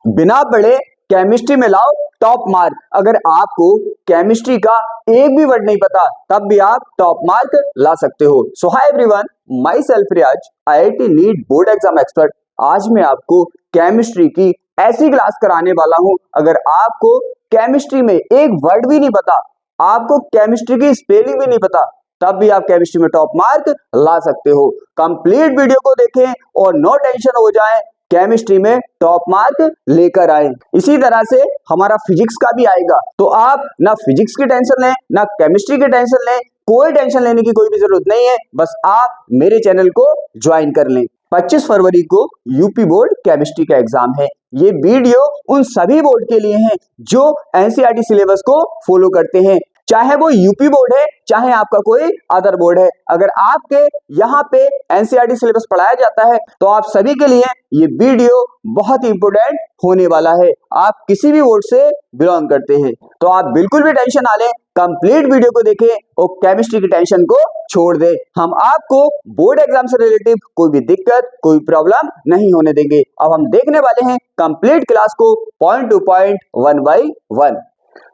बिना पढ़े केमिस्ट्री में लाओ टॉप मार्क। अगर आपको केमिस्ट्री का एक भी वर्ड नहीं पता तब भी आप टॉप मार्क ला सकते हो। So hi everyone, myself Riyaz, IIT NEET board exam expert. आज मैं आपको केमिस्ट्री की ऐसी क्लास कराने वाला हूं, अगर आपको केमिस्ट्री में एक वर्ड भी नहीं पता, आपको केमिस्ट्री की स्पेलिंग भी नहीं पता, तब भी आप केमिस्ट्री में टॉप मार्क ला सकते हो। कंप्लीट वीडियो को देखें और नो टेंशन हो जाए, केमिस्ट्री में टॉप मार्क लेकर आए। इसी तरह से हमारा फिजिक्स का भी आएगा, तो आप ना फिजिक्स की टेंशन लें ना केमिस्ट्री की टेंशन लें, कोई टेंशन लेने की कोई भी जरूरत नहीं है। बस आप मेरे चैनल को ज्वाइन कर लें। 25 फरवरी को यूपी बोर्ड केमिस्ट्री का एग्जाम है। ये वीडियो उन सभी बोर्ड के लिए है जो एनसीईआरटी सिलेबस को फॉलो करते हैं, चाहे वो यूपी बोर्ड है चाहे आपका कोई अदर बोर्ड है। अगर आपके यहाँ पे एनसीईआरटी सिलेबस पढ़ाया जाता है तो आप सभी के लिए ये वीडियो बहुत ही इंपोर्टेंट होने वाला है। आप किसी भी बोर्ड से बिलोंग करते हैं तो आप बिल्कुल भी टेंशन ना लें, कंप्लीट वीडियो को देखें और केमिस्ट्री की टेंशन को छोड़ दें। हम आपको बोर्ड एग्जाम से रिलेटिव कोई भी दिक्कत कोई प्रॉब्लम नहीं होने देंगे। अब हम देखने वाले हैं कंप्लीट क्लास को point two point, one by one.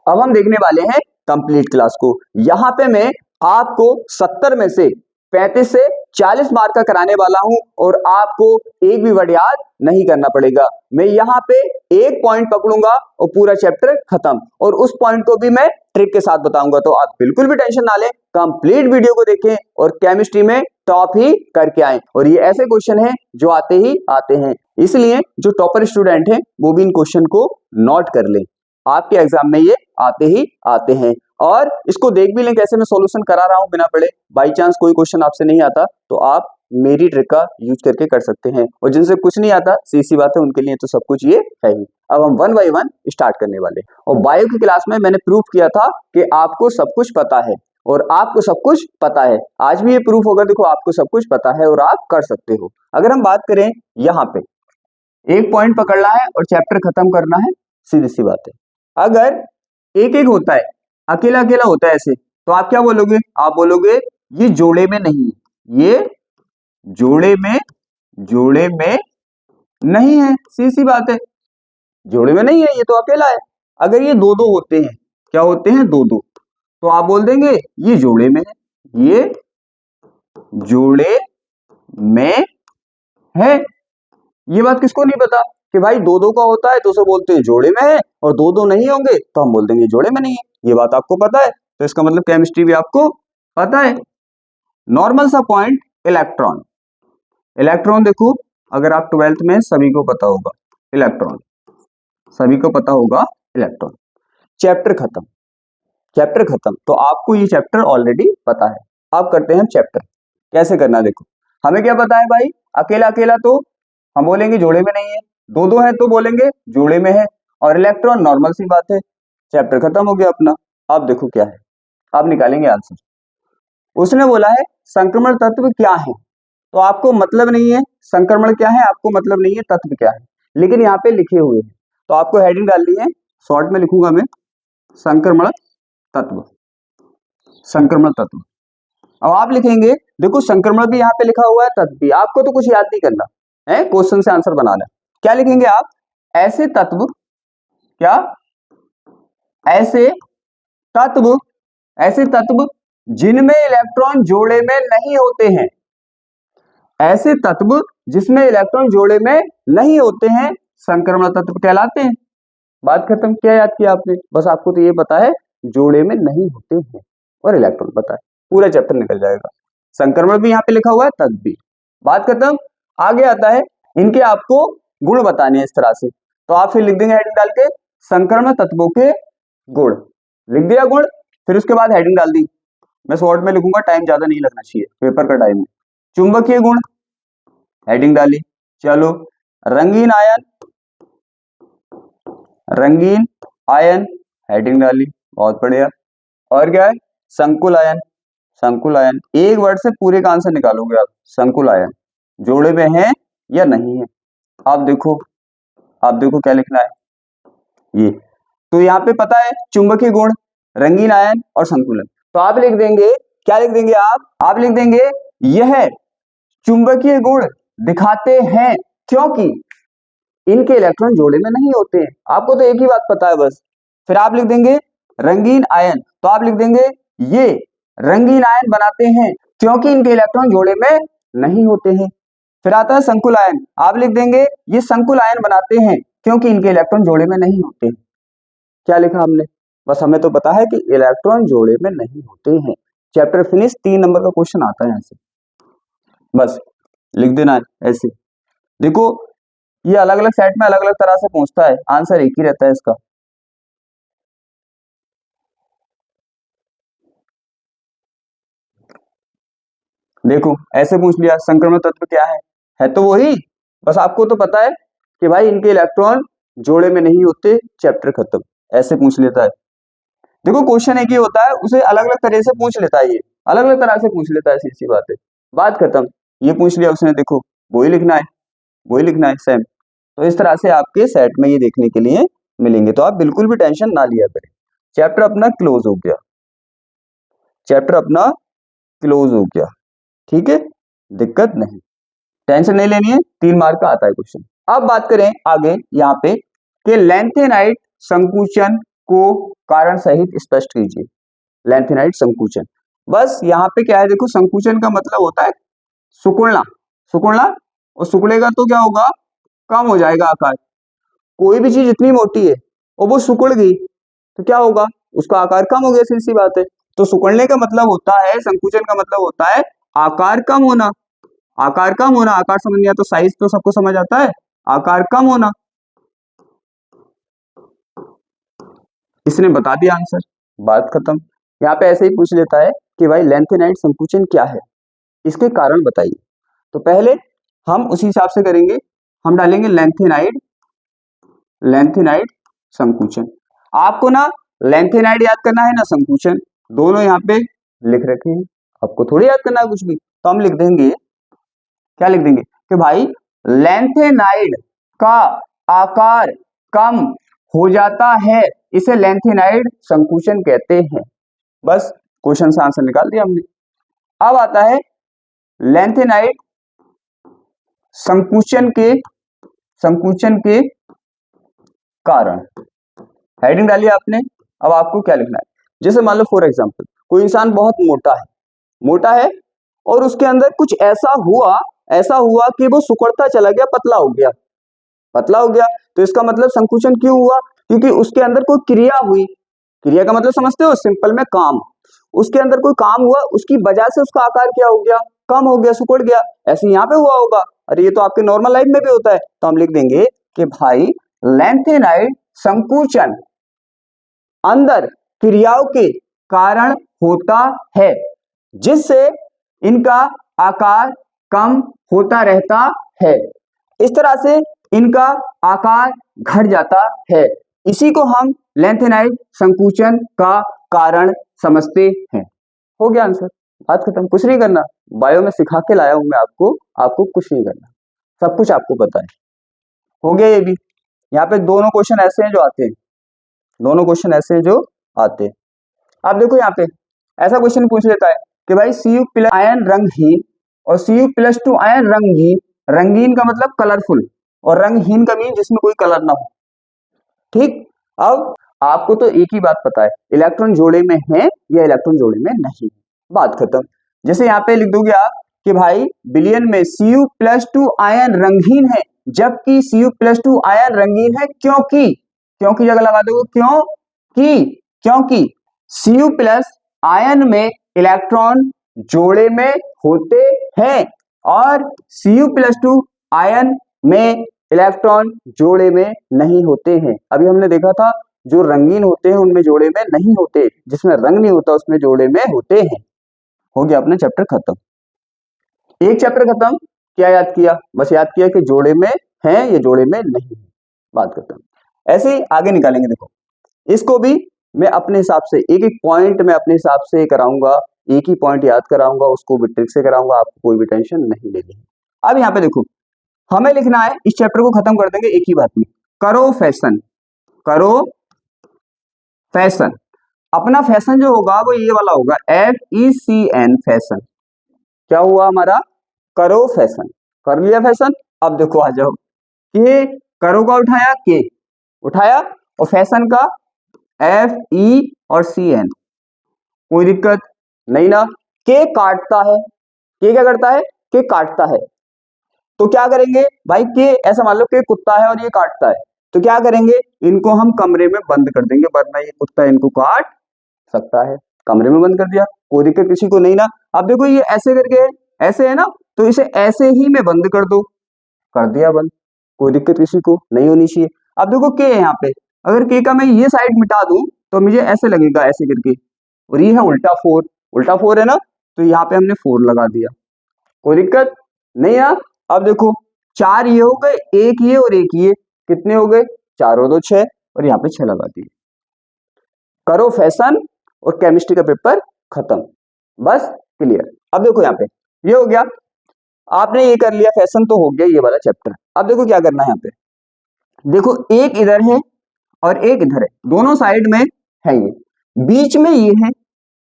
अब हम देखने वाले हैं कंप्लीट क्लास को। यहाँ पे मैं आपको 70 में से 35 से 40 मार्क का कराने वाला हूं और आपको एक भी वर्ड याद नहीं करना पड़ेगा। मैं यहाँ पे एक पॉइंट पकड़ूंगा और पूरा चैप्टर खत्म, और उस पॉइंट को भी मैं ट्रिक के साथ बताऊंगा। तो आप बिल्कुल भी टेंशन ना लें, कंप्लीट वीडियो को देखें और केमिस्ट्री में टॉप ही करके आए। और ये ऐसे क्वेश्चन हैं जो आते ही आते हैं, इसलिए जो टॉपर स्टूडेंट हैं वो भी इन क्वेश्चन को नोट कर लें। आपके एग्जाम में ये आते ही आते हैं, और इसको देख भी लें कैसे मैं सॉल्यूशन करा रहा हूं बिना पढ़े। बाई चांस कोई क्वेश्चन आपसे नहीं आता तो आप मेरी ट्रिक का यूज करके कर सकते हैं, और जिनसे कुछ नहीं आता सीधी बात है उनके लिए तो सब कुछ ये है ही। अब हम वन बाई वन स्टार्ट करने वाले। और बायो की क्लास में मैंने प्रूफ किया था कि आपको सब कुछ पता है और आपको सब कुछ पता है। आज भी ये प्रूफ होगा, देखो आपको सब कुछ पता है और आप कर सकते हो। अगर हम बात करें, यहाँ पे एक पॉइंट पकड़ना है और चैप्टर खत्म करना है, सीधी सी बात है। अगर एक एक होता है, अकेला अकेला होता है ऐसे, तो आप क्या बोलोगे? आप बोलोगे ये जोड़े में नहीं है, ये जोड़े में नहीं है। सीधी बात है, जोड़े में नहीं है, ये तो अकेला है। अगर ये दो दो होते हैं, क्या होते हैं? दो दो, तो आप बोल देंगे ये जोड़े में है, ये जोड़े में है। ये बात किसको नहीं पता कि भाई दो दो का होता है तो उसे बोलते हैं जोड़े में है, और दो दो नहीं होंगे तो हम बोल देंगे जोड़े में नहीं है। ये बात आपको पता है, तो इसका मतलब केमिस्ट्री भी आपको पता है। नॉर्मल सा पॉइंट, इलेक्ट्रॉन। इलेक्ट्रॉन देखो, अगर आप 12th में, सभी को पता होगा इलेक्ट्रॉन, सभी को पता होगा इलेक्ट्रॉन। चैप्टर खत्म, चैप्टर खत्म। तो आपको ये चैप्टर ऑलरेडी पता है। अब करते हैं चैप्टर कैसे करना। देखो हमें क्या पता है भाई, अकेला अकेला तो हम बोलेंगे जोड़े में नहीं है, दो दो है तो बोलेंगे जोड़े में है, और इलेक्ट्रॉन नॉर्मल सी बात है। चैप्टर खत्म हो गया अपना। अब देखो क्या है, अब निकालेंगे आंसर। उसने बोला है संक्रमण तत्व क्या है, तो आपको मतलब नहीं है संक्रमण क्या है, आपको मतलब नहीं है तत्व क्या है, लेकिन यहाँ पे लिखे हुए हैं तो आपको हेडिंग डालनी है। शॉर्ट में लिखूंगा मैं, संक्रमण तत्व, संक्रमण तत्व। अब आप लिखेंगे, देखो संक्रमण भी यहाँ पे लिखा हुआ है, तत्व भी। आपको तो कुछ याद नहीं करना है, क्वेश्चन से आंसर बनाना है। क्या लिखेंगे आप? ऐसे तत्व, क्या? ऐसे तत्व, ऐसे तत्व जिनमें इलेक्ट्रॉन जोड़े में नहीं होते हैं, ऐसे तत्व जिसमें इलेक्ट्रॉन जोड़े में नहीं होते हैं संक्रमण तत्व कहलाते हैं। बात खत्म। क्या याद किया आपने? बस आपको तो ये पता है जोड़े में नहीं होते हैं और इलेक्ट्रॉन पता है, पूरा चैप्टर निकल जाएगा। संक्रमण भी यहाँ पे लिखा हुआ है, तत्व भी। बात खत्म। आगे आता है, इनके आपको गुण बताने हैं इस तरह से, तो आप फिर लिख देंगे हेडिंग डाल के संक्रमण तत्वों के गुण। लिख दिया गुण, फिर उसके बाद हेडिंग डाल दी। मैं शॉर्ट में लिखूंगा, टाइम ज्यादा नहीं लगना चाहिए, पेपर का टाइम है। चुंबकीय गुण, हेडिंग डाली। चलो, रंगीन आयन, रंगीन आयन, हेडिंग डाली, बहुत बढ़िया। और क्या है? संकुल आयन, संकुल आयन। एक वर्ड से पूरे का आंसर निकालोगे आप। संकुल आयन जोड़े में है या नहीं है। आप देखो, आप देखो क्या लिखना है ये। तो यहाँ पे पता है चुंबकीय गुण, रंगीन आयन और संकुलन। तो आप लिख देंगे, क्या लिख देंगे आप लिख देंगे यह चुंबकीय गुण दिखाते हैं, क्योंकि इनके इलेक्ट्रॉन जोड़े में नहीं होते हैं। आपको तो एक ही बात पता है बस। फिर आप लिख देंगे रंगीन आयन, तो आप लिख देंगे ये रंगीन आयन बनाते हैं क्योंकि इनके इलेक्ट्रॉन जोड़े में नहीं होते हैं। फिर आता है संकुल आयन, आप लिख देंगे ये संकुल आयन बनाते हैं क्योंकि इनके इलेक्ट्रॉन जोड़े में नहीं होते। क्या लिखा हमने? बस हमें तो पता है कि इलेक्ट्रॉन जोड़े में नहीं होते हैं। Chapter finish. 3 नंबर का क्वेश्चन आता है यहाँ से, बस लिख देना है ऐसे। देखो ये अलग अलग सेट में अलग अलग तरह से पूछता है, आंसर एक ही रहता है इसका। देखो ऐसे पूछ लिया संक्रमण तत्व क्या है तो वही, बस आपको तो पता है कि भाई इनके इलेक्ट्रॉन जोड़े में नहीं होते, चैप्टर खत्म। ऐसे पूछ लेता है। देखो क्वेश्चन एक ही होता है, उसे अलग अलग तरह से पूछ लेता है, ये अलग अलग तरह से पूछ लेता है, सीधी सी बात है, बात खत्म। ये पूछ लिया उसने, देखो वही लिखना है, वही लिखना है सेम। तो इस तरह से आपके सेट में ये देखने के लिए मिलेंगे, तो आप बिल्कुल भी टेंशन ना लिया करें। चैप्टर अपना क्लोज हो गया, चैप्टर अपना क्लोज हो गया, ठीक है, दिक्कत नहीं, टेंशन नहीं लेनी है। 3 मार्क का आता है क्वेश्चन। अब बात करें आगे यहाँ पे कि लैंथेनाइट संकुचन को कारण सहित स्पष्ट कीजिए। लैंथेनाइट संकुचन, बस यहाँ पे क्या है, देखो संकुचन का मतलब होता है सिकुड़ना, सिकुड़ना, और सिकुड़ेगा तो क्या होगा, कम हो जाएगा आकार। कोई भी चीज इतनी मोटी है और वो सिकुड़ गई तो क्या होगा, उसका आकार कम हो गया, सीधी सी बात है। तो सिकुड़ने का मतलब होता है, संकुचन का मतलब होता है आकार कम होना। आकार कम होना, आकार समझ लिया तो साइज तो सबको समझ आता है, आकार कम होना। इसने बता दिया आंसर, बात खत्म। यहाँ पे ऐसे ही पूछ लेता है कि भाई लैंथेनाइट संकुचन क्या है, इसके कारण बताइए। तो पहले हम उसी हिसाब से करेंगे, हम डालेंगे लैंथेनाइट, लैंथेनाइट संकुचन। आपको ना लैंथेनाइट याद करना है ना संकुचन, दोनों यहाँ पे लिख रखे हैं, आपको थोड़ी याद करना है कुछ भी। तो हम लिख देंगे, क्या लिख देंगे कि भाई लैंथेनाइड का आकार कम हो जाता है, इसे लैंथेनाइड संकुचन कहते हैं। बस क्वेश्चन से आंसर निकाल दिया हमने। अब आता है लैंथेनाइड संकुचन के कारण। हेडिंग डाली आपने, अब आपको क्या लिखना है। जैसे मान लो फॉर एग्जांपल कोई इंसान बहुत मोटा है और उसके अंदर कुछ ऐसा हुआ कि वो सिकुड़ता चला गया, पतला हो गया। तो इसका मतलब संकुचन क्यों हुआ, क्योंकि उसके अंदर कोई क्रिया हुई। क्रिया का मतलब समझते हो, सिंपल में काम। उसके अंदर कोई काम हुआ, उसकी वजह से उसका आकार क्या हो गया, कम हो गया, सिकुड़ गया। ऐसे यहाँ पे हुआ होगा, अरे ये तो आपके नॉर्मल लाइफ में भी होता है। तो हम लिख देंगे कि भाई लैंथेनाइड संकुचन अंदर क्रियाओं के कारण होता है, जिससे इनका आकार कम होता रहता है। इस तरह से इनका आकार घट जाता है। इसी को हम लैंथेनाइड संकुचन का कारण समझते हैं। हो गया आंसर, बात खत्म। कुछ नहीं करना, बायो में सिखा के लाया हूं मैं आपको कुछ नहीं करना, सब कुछ आपको पता है। हो गया ये भी। यहाँ पे दोनों क्वेश्चन ऐसे हैं जो आते हैं, दोनों क्वेश्चन ऐसे हैं जो आते हैं। आप देखो यहाँ पे ऐसा क्वेश्चन पूछ लेता है कि भाई Cu+ आयन रंगहीन और Cu+2 आयन रंगीन। रंगीन का मतलब कलरफुल, और रंगहीन का मीन जिसमें कोई कलर ना हो। ठीक, अब आपको तो एक ही बात पता है, इलेक्ट्रॉन जोड़े में है या इलेक्ट्रॉन जोड़े में नहीं, बात खत्म। जैसे यहाँ पे लिख दोगे आप कि भाई विलयन में Cu+2 आयन रंगहीन है, जबकि Cu+2 आयन रंगीन है क्योंकि जगह लगा दोगे, क्योंकि Cu+ आयन में इलेक्ट्रॉन जोड़े में होते हैं और Cu+2 आयन में इलेक्ट्रॉन जोड़े में नहीं होते हैं। अभी हमने देखा था जो रंगीन होते हैं उनमें जोड़े में नहीं होते, जिसमें रंग नहीं होता उसमें जोड़े में होते हैं। हो गया अपना चैप्टर खत्म, एक चैप्टर खत्म। क्या याद किया, बस याद किया कि जोड़े में है या जोड़े में नहीं है, बात खत्म। ऐसे ही आगे निकालेंगे। देखो इसको भी मैं अपने हिसाब से एक एक पॉइंट में अपने हिसाब से कराऊंगा, एक ही पॉइंट याद कराऊंगा, उसको भी ट्रिक से कराऊंगा, आपको कोई भी टेंशन नहीं लेनी है। अब यहाँ पे देखो हमें लिखना है, इस चैप्टर को खत्म कर देंगे एक ही बात में, करो फैशन। अपना फैशन जो होगा वो ये वाला होगा, FECN फैशन। क्या हुआ हमारा, करो फैशन, कर लिया फैशन। अब देखो आ जाओ कि करो का उठाया के उठाया और फैशन का FE और CN, कोई दिक्कत नहीं ना। के काटता है, के क्या करता है, के काटता है, तो क्या करेंगे भाई, के ऐसा मान लो के कुत्ता है और ये काटता है, तो क्या करेंगे, इनको हम कमरे में बंद कर देंगे, वरना ये कुत्ता इनको काट सकता है। कमरे में बंद कर दिया, कोई दिक्कत किसी को नहीं ना। अब देखो ये ऐसे करके है, ऐसे है ना, तो इसे ऐसे ही में बंद कर दो, कर दिया बंद, कोई दिक्कत किसी को नहीं होनी चाहिए। अब देखो के है यहाँ पे, अगर के का मैं ये साइड मिटा दूं तो मुझे ऐसे लगेगा, ऐसे करके, और ये है उल्टा 4, उल्टा 4 है ना, तो यहाँ पे हमने 4 लगा दिया, कोई दिक्कत नहीं है। अब देखो 4 ये हो गए, एक ये और एक ये, कितने हो गए, 4 और 2 6, और यहाँ पे 6 लगा दिए। करो फैशन और केमिस्ट्री का पेपर खत्म, बस क्लियर। अब देखो यहाँ पे ये हो गया, आपने ये कर लिया, फैशन तो हो गया ये वाला चैप्टर। अब देखो क्या करना है यहाँ पे, देखो एक इधर है और एक इधर है, दोनों साइड में है, ये बीच में ये है,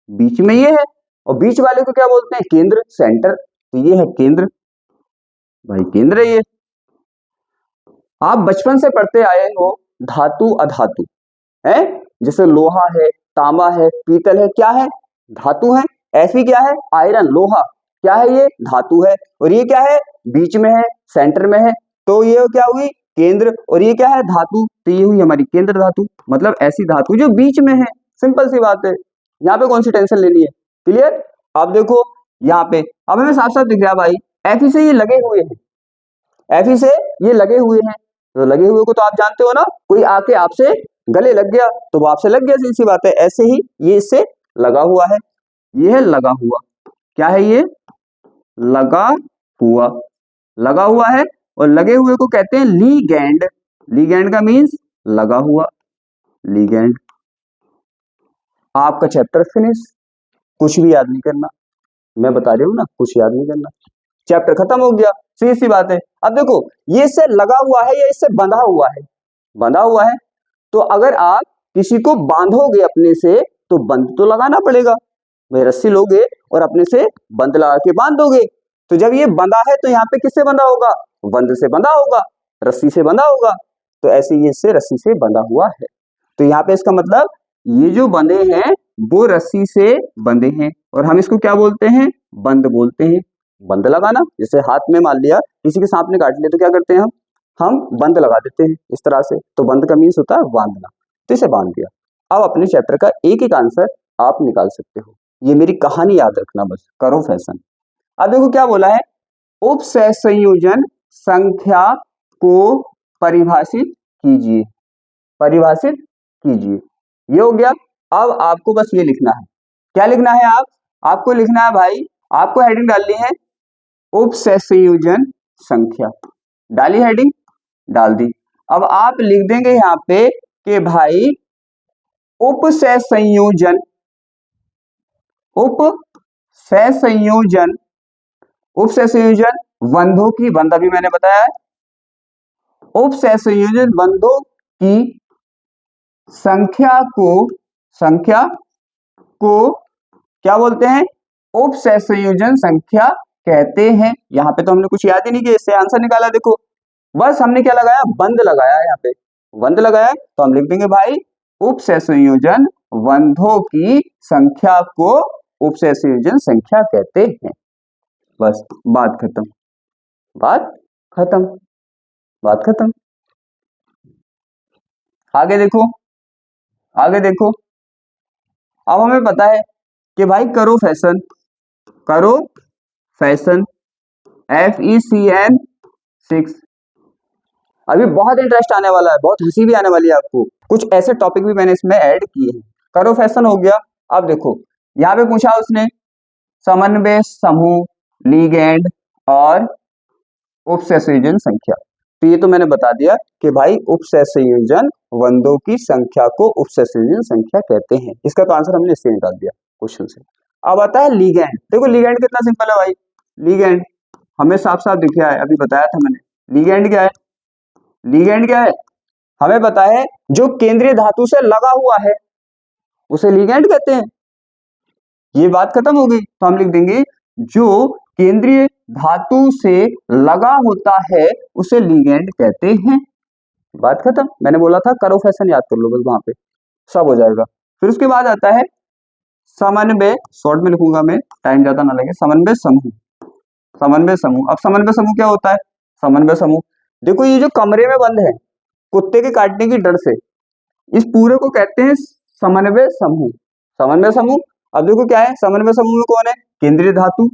बीच में ये है, और बीच वाले को क्या बोलते हैं, केंद्र, सेंटर, तो ये है केंद्र, भाई केंद्र है ये। आप बचपन से पढ़ते आए हो धातु अधातु है, जैसे लोहा है, तांबा है, पीतल है, क्या है, धातु है। ऐसी क्या है, आयरन, लोहा, क्या है, ये धातु है, और ये क्या है, बीच में है, सेंटर में है, तो ये क्या हुई, केंद्र, और ये क्या है, धातु, तो ये हुई हमारी केंद्र धातु, मतलब ऐसी धातु जो बीच में है, सिंपल सी बात है, यहाँ पे कौन सी टेंशन लेनी है, क्लियर। अब देखो यहाँ पे, अब हमें साफ साफ दिख रहा है भाई, एफी से ये लगे हुए हैं, एफी से ये लगे हुए हैं, तो लगे हुए को तो आप जानते हो ना, कोई आके आपसे गले लग गया तो वो आपसे लग गया, सी सी बात है। ऐसे ही ये इससे लगा हुआ है, ये है लगा हुआ, क्या है ये, लगा हुआ, लगा हुआ है, और लगे हुए को कहते हैं लीगैंड, लीगैंड का मीन्स लगा हुआ, लीगैंड। आपका चैप्टर फिनिश, कुछ भी याद नहीं करना, मैं बता रही हूँ ना, कुछ याद नहीं करना, चैप्टर खत्म हो गया, सीधी सी बात है। अब देखो ये इससे लगा हुआ है या इससे बंधा हुआ है, बंधा हुआ है, तो अगर आप किसी को बांधोगे अपने से तो बंद तो लगाना पड़ेगा, भाई रस्सी लोगे और अपने से बंद लगा के बांध दोगे, तो जब ये बंधा है तो यहाँ पे किससे बंधा होगा, बंद से बंधा होगा, रस्सी से बंधा होगा, तो ऐसे ये इससे रस्सी से बंधा हुआ है, तो यहाँ पे इसका मतलब ये जो बंधे हैं वो रस्सी से बंधे हैं, और हम इसको क्या बोलते हैं, बंद बोलते हैं। बंद लगाना, जैसे हाथ में मान लिया किसी के सांप ने काट लिया तो क्या करते हैं हम बंद लगा देते हैं इस तरह से, तो बंद का मीन्स होता है बांधना, तो इसे बांध दिया। अब अपने चैप्टर का एक एक आंसर आप निकाल सकते हो, ये मेरी कहानी याद रखना बस, करो फैशन। अब देखो क्या बोला है, उपसंयोजन संख्या को परिभाषित कीजिए, परिभाषित कीजिए, ये हो गया। अब आपको बस ये लिखना है, क्या लिखना है, आपको लिखना है भाई, आपको हेडिंग डालनी है उपसंयोजन संख्या, डाली हेडिंग, डाल दी। अब आप लिख देंगे यहाँ पे कि भाई उपसंयोजन, उपसंयोजन, उपसंयोजन बंधों की, बंध अभी मैंने बताया है, उपसंयोजन बंधों की संख्या को क्या बोलते हैं, उपसंयोजन संख्या कहते हैं। यहाँ पे तो हमने कुछ याद ही नहीं किया, इससे आंसर निकाला, देखो बस हमने क्या लगाया, बंद लगाया, यहाँ पे बंद लगाया, तो हम लिख देंगे भाई उपसंयोजन बंधों की संख्या को उपसंयोजन संख्या कहते हैं, बस बात खत्म, बात खत्म, बात खत्म। आगे देखो, आगे देखो, अब हमें पता है कि भाई करो फैशन, करो फैशन FECN 6, अभी बहुत इंटरेस्ट आने वाला है, बहुत हंसी भी आने वाली है आपको, कुछ ऐसे टॉपिक भी मैंने इसमें ऐड किए हैं। करो फैशन हो गया। अब देखो यहाँ पे पूछा उसने समन्वय समूह, लीगैंड और उपसंयोजन संख्या, तो ये तो मैंने बता दिया कि भाई उपसंयोजन बंधों की संख्या को उपसंयोजन संख्या कहते हैं, इसका तो आंसर हमने इससे निकाल दिया क्वेश्चन से। अब आता है लीगैंड, देखो लीगैंड कितना सिंपल है भाई, लीगैंड हमें साफ साफ दिख रहा है, अभी बताया था मैंने, लीगैंड क्या है, लीगैंड क्या है, हमें पता है जो केंद्रीय धातु से लगा हुआ है उसे लीगैंड कहते हैं, ये बात खत्म हो गई, तो हम लिख देंगे जो केंद्रीय धातु से लगा होता है उसे लीगैंड कहते हैं, बात खत्म। मैंने बोला था करो फैशन याद कर लो बस, वहां पे सब हो जाएगा। फिर उसके बाद आता है समन्वय, शॉर्ट में लिखूंगा मैं, टाइम ज्यादा ना लगे। समन्वय समूह, समन्वय समूह। अब समन्वय समूह क्या होता है? समन्वय समूह, देखो ये जो कमरे में बंद है कुत्ते के काटने की डर से, इस पूरे को कहते हैं समन्वय समूह। समन्वय समूह। अब देखो क्या है समन्वय समूह में, कौन है? केंद्रीय धातु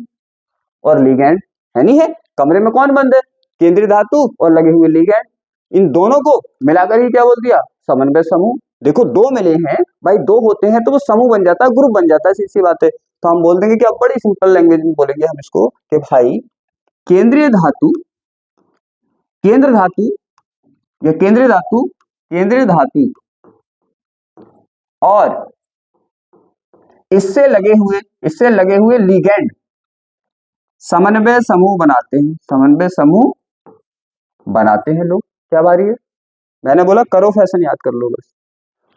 और लिगैंड, है नहीं है? कमरे में कौन बंद है? केंद्रीय धातु और लगे हुए लिगैंड, इन दोनों को मिलाकर ही क्या बोल दिया? समन्वय समूह। देखो दो मिले हैं भाई, दो होते हैं तो वो समूह बन जाता है, ग्रुप बन जाता है, सीधी सी बात है। तो हम बोल देंगे कि अब बड़ी सिंपल लैंग्वेज में बोलेंगे हम इसको कि भाई केंद्रीय धातु, केंद्र धातु या केंद्रीय धातु, केंद्रीय धातु और इससे लगे हुए लिगैंड समन्वय समूह बनाते हैं, समन्वय समूह बनाते हैं लोग। क्या बारी है? मैंने बोला करो फैशन याद कर लो बस,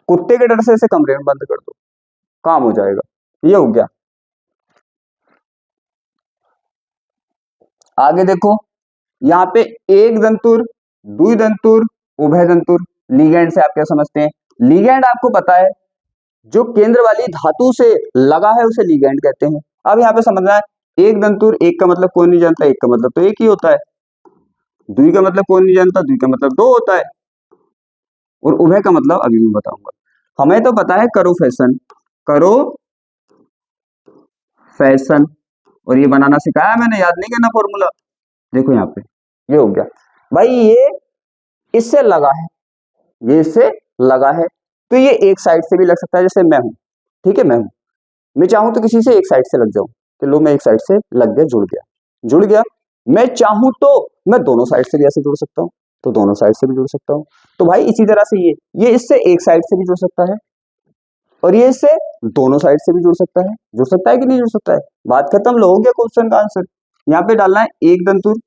कुत्ते के डर से इसे कमरे में बंद कर दो, काम हो जाएगा। ये हो गया। आगे देखो, यहाँ पे एक दंतुर, दुई दंतुर, उभय दंतुर। लिगैंड से आप क्या समझते हैं? लिगैंड आपको पता है जो केंद्र वाली धातु से लगा है उसे लिगैंड कहते हैं। अब यहाँ पे समझना है, एक दंतुर, एक का मतलब कौन नहीं जानता, एक का मतलब तो एक ही होता है। दुई का मतलब कौन नहीं जानता, दुई का मतलब दो होता है। और उभय का मतलब अभी मैं बताऊंगा। हमें तो पता है करो फैशन, करो फैशन, और ये बनाना सिखाया मैंने, याद नहीं करना फॉर्मूला। देखो यहाँ पे ये हो गया भाई, ये इससे लगा है, ये इससे लगा है, तो ये एक साइड से भी लग सकता है, जैसे मैं हूं, ठीक है, मैं चाहूं तो किसी से एक साइड से लग जाऊं, कि लो मैं एक साइड से लग गया, जुड़ गया। मैं चाहूं तो मैं दोनों साइड से भी ऐसे जुड़ सकता हूं, तो दोनों साइड से भी जुड़ सकता हूं। तो भाई इसी तरह से ये इससे एक साइड से भी जुड़ सकता है, और ये इससे दोनों साइड से भी जुड़ सकता है कि नहीं जुड़ सकता है? बात खत्म, लो हो गया क्वेश्चन का आंसर। यहाँ पे डालना है एक दंतुर,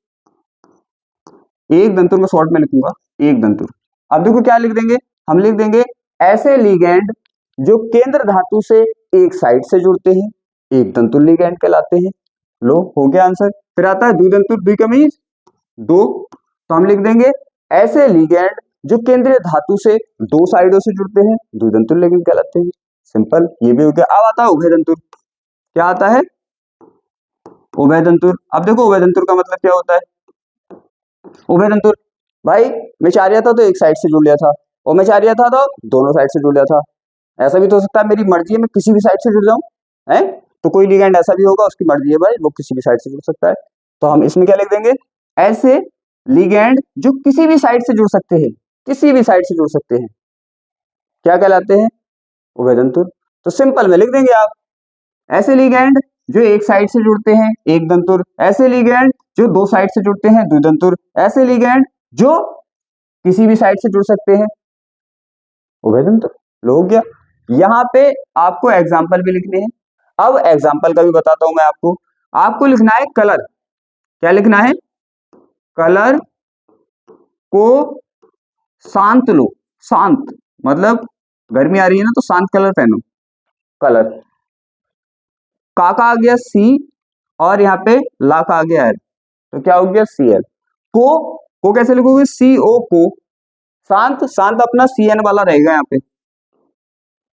एक दंतुर में शॉर्ट में लिखूंगा एक दंतुर। अब देखो क्या लिख देंगे, हम लिख देंगे ऐसे लिगैंड जो केंद्र धातु से एक साइड से जुड़ते हैं, एक दंतुर लिगैंड कहलाते हैं। लो हो गया आंसर। फिर आता है द्विदंतुर, द्वि का मीन्स दो, तो हम लिख देंगे ऐसे लिगैंड जो केंद्रीय धातु से दो साइडों से जुड़ते हैं, द्विदंतुर लिगैंड कहलाते हैं। सिंपल, ये भी हो गया। अब आता है उभयदंतुर। क्या आता है? उभयदंतुर। अब देखो उभयदंतुर का मतलब क्या होता है? उभयदंतुर भाई, मैं चाह रहा था तो एक साइड से जुड़ लिया था, और मैं चाह रहा था तो दोनों साइड से जुड़ लिया था। ऐसा भी तो हो सकता है, मेरी मर्जी है मैं किसी भी साइड से जुड़ जाऊं, है? तो कोई लिगैंड ऐसा भी होगा, उसकी मर्जी है भाई, वो किसी भी साइड से जुड़ सकता है। तो हम इसमें क्या लिख देंगे? ऐसे लिगैंड जो किसी भी साइड से जुड़ सकते हैं, किसी भी साइड से जुड़ सकते हैं, क्या कहलाते हैं? उभयदंतुर। तो सिंपल में लिख देंगे आप, ऐसे लिगैंड जो एक साइड से जुड़ते हैं एक दंतुर, ऐसे लिगैंड जो दो साइड से जुड़ते हैं द्विदंतुर, ऐसे लिगैंड जो किसी भी साइड से जुड़ सकते हैं उभयदंतुर। लो हो गया। यहाँ पे आपको एग्जाम्पल भी लिखने हैं। अब एग्जाम्पल का भी बताता हूं मैं आपको। आपको लिखना है कलर। क्या लिखना है? कलर को शांत लो। शांत मतलब गर्मी आ रही है ना, तो शांत कलर पहनो। कलर, का आ गया सी, और यहाँ पे ला का आ गया एल, तो क्या हो गया Cl। को कैसे लिखोगे? CO को। शांत, शांत अपना CN वाला रहेगा यहाँ पे,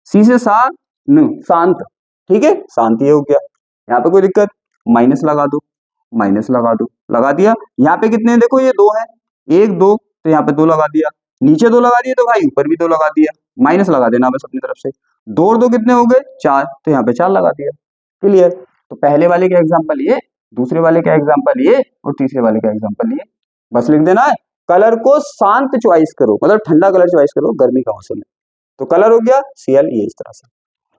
सी से सा न, शांत, ठीक है, शांत। ये हो गया। यहाँ पे कोई दिक्कत? माइनस लगा दो, माइनस लगा दो, लगा दिया। यहाँ पे कितने हैं? देखो ये दो है, एक दो, तो यहाँ पे दो लगा दिया, नीचे दो लगा दिए तो भाई ऊपर भी दो लगा दिया, माइनस लगा देना बस अपनी तरफ से। दो और दो कितने हो गए? चार, तो यहाँ पे चार लगा दिया। क्लियर? तो पहले वाले का एग्जाम्पल ये, दूसरे वाले का एग्जाम्पल ये, और तीसरे वाले का एग्जाम्पल ये। बस लिख देना है कलर को शांत चॉइस करो, मतलब ठंडा कलर चॉइस करो गर्मी का मौसम है। तो कलर हो गया Cl, ये इस तरह से।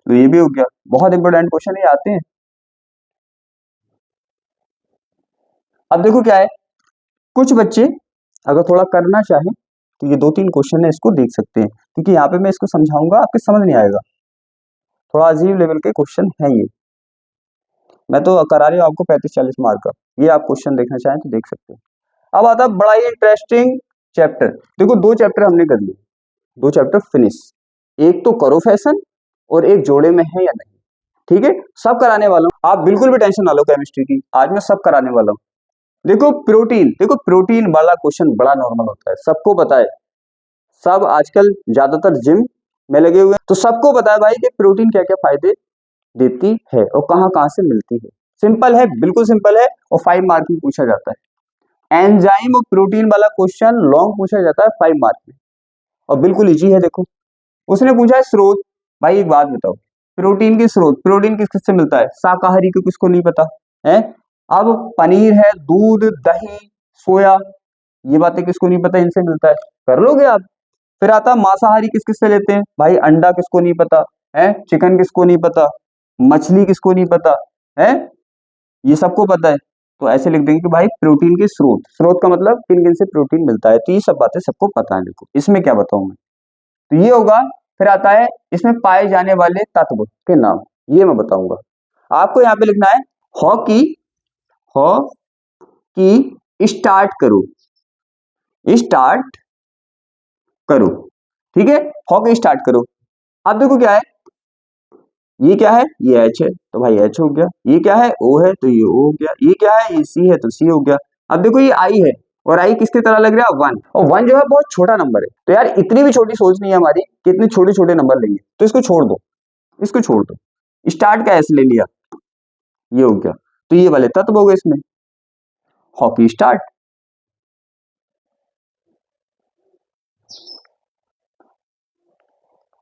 तो ये भी हो गया। बहुत इंपोर्टेंट क्वेश्चन ये आते हैं। अब देखो क्या है, कुछ बच्चे अगर थोड़ा करना चाहें तो ये दो तीन क्वेश्चन है, इसको देख सकते हैं, क्योंकि यहाँ पे मैं इसको समझाऊंगा, आपके समझ नहीं आएगा। थोड़ा अजीब लेवल के क्वेश्चन है ये, मैं तो करा रही हूँ आपको 35-40 मार्क का। ये आप क्वेश्चन देखना चाहें तो देख सकते हैं। अब आता है बड़ा ही इंटरेस्टिंग चैप्टर। देखो दो चैप्टर हमने कर लिए, दो चैप्टर फिनिश। एक तो करो फैशन, और एक जोड़े में है या नहीं, ठीक है, सब कराने वाला हूँ। आप बिल्कुल भी टेंशन ना लो केमिस्ट्री की, आज मैं सब कराने वाला हूँ। देखो प्रोटीन, देखो प्रोटीन वाला क्वेश्चन बड़ा नॉर्मल होता है, सबको पता है। सब आजकल ज्यादातर जिम में लगे हुए हैं, तो सबको पता है भाई कि प्रोटीन क्या क्या फायदे देती है और कहाँ कहाँ से मिलती है। सिंपल है, बिल्कुल सिंपल है, और 5 मार्क में पूछा जाता है। एंजाइम और प्रोटीन वाला क्वेश्चन लॉन्ग पूछा जाता है 5 मार्क में, और बिल्कुल इजी है। देखो उसने पूछा है स्रोत। भाई एक बात बताओ, प्रोटीन की स्रोत, प्रोटीन किस किस से मिलता है? शाकाहारी को किसको नहीं पता है? अब पनीर है, दूध, दही, सोया, ये बातें किसको नहीं पता इनसे मिलता है? कर लोगे आप। फिर आता मांसाहारी किस किस से लेते हैं? भाई अंडा किसको नहीं पता है? चिकन किसको नहीं पता? मछली किसको नहीं पता है? ये सबको पता है। तो ऐसे लिख देंगे कि भाई प्रोटीन के स्रोत, स्रोत का मतलब किन किन से प्रोटीन मिलता है। तो ये सब बातें सबको पता है। देखो इसमें क्या बताऊं मैं, तो ये होगा। फिर आता है इसमें पाए जाने वाले तत्व के नाम, ये मैं बताऊंगा। आपको यहाँ पे लिखना है हॉकी, हॉकी स्टार्ट करो, स्टार्ट करो, ठीक है, हॉकी स्टार्ट करो। अब देखो क्या है, ये क्या है? ये एच है, तो भाई एच हो गया। ये क्या है? ओ है, तो ये ओ हो गया। ये क्या है? ये सी है, तो सी हो गया। अब देखो ये आई है, और आई किसकी तरह लग रहा है? 1, और 1 जो है बहुत छोटा नंबर है। तो यार इतनी भी छोटी सोच नहीं है हमारी कि इतने छोटे छोटे नंबर लेंगे, तो इसको छोड़ दो, इसको छोड़ दो। स्टार्ट का एस ले लिया, ये हो गया। तो ये वाले तत्व हो गए इसमें, हॉकी स्टार्ट।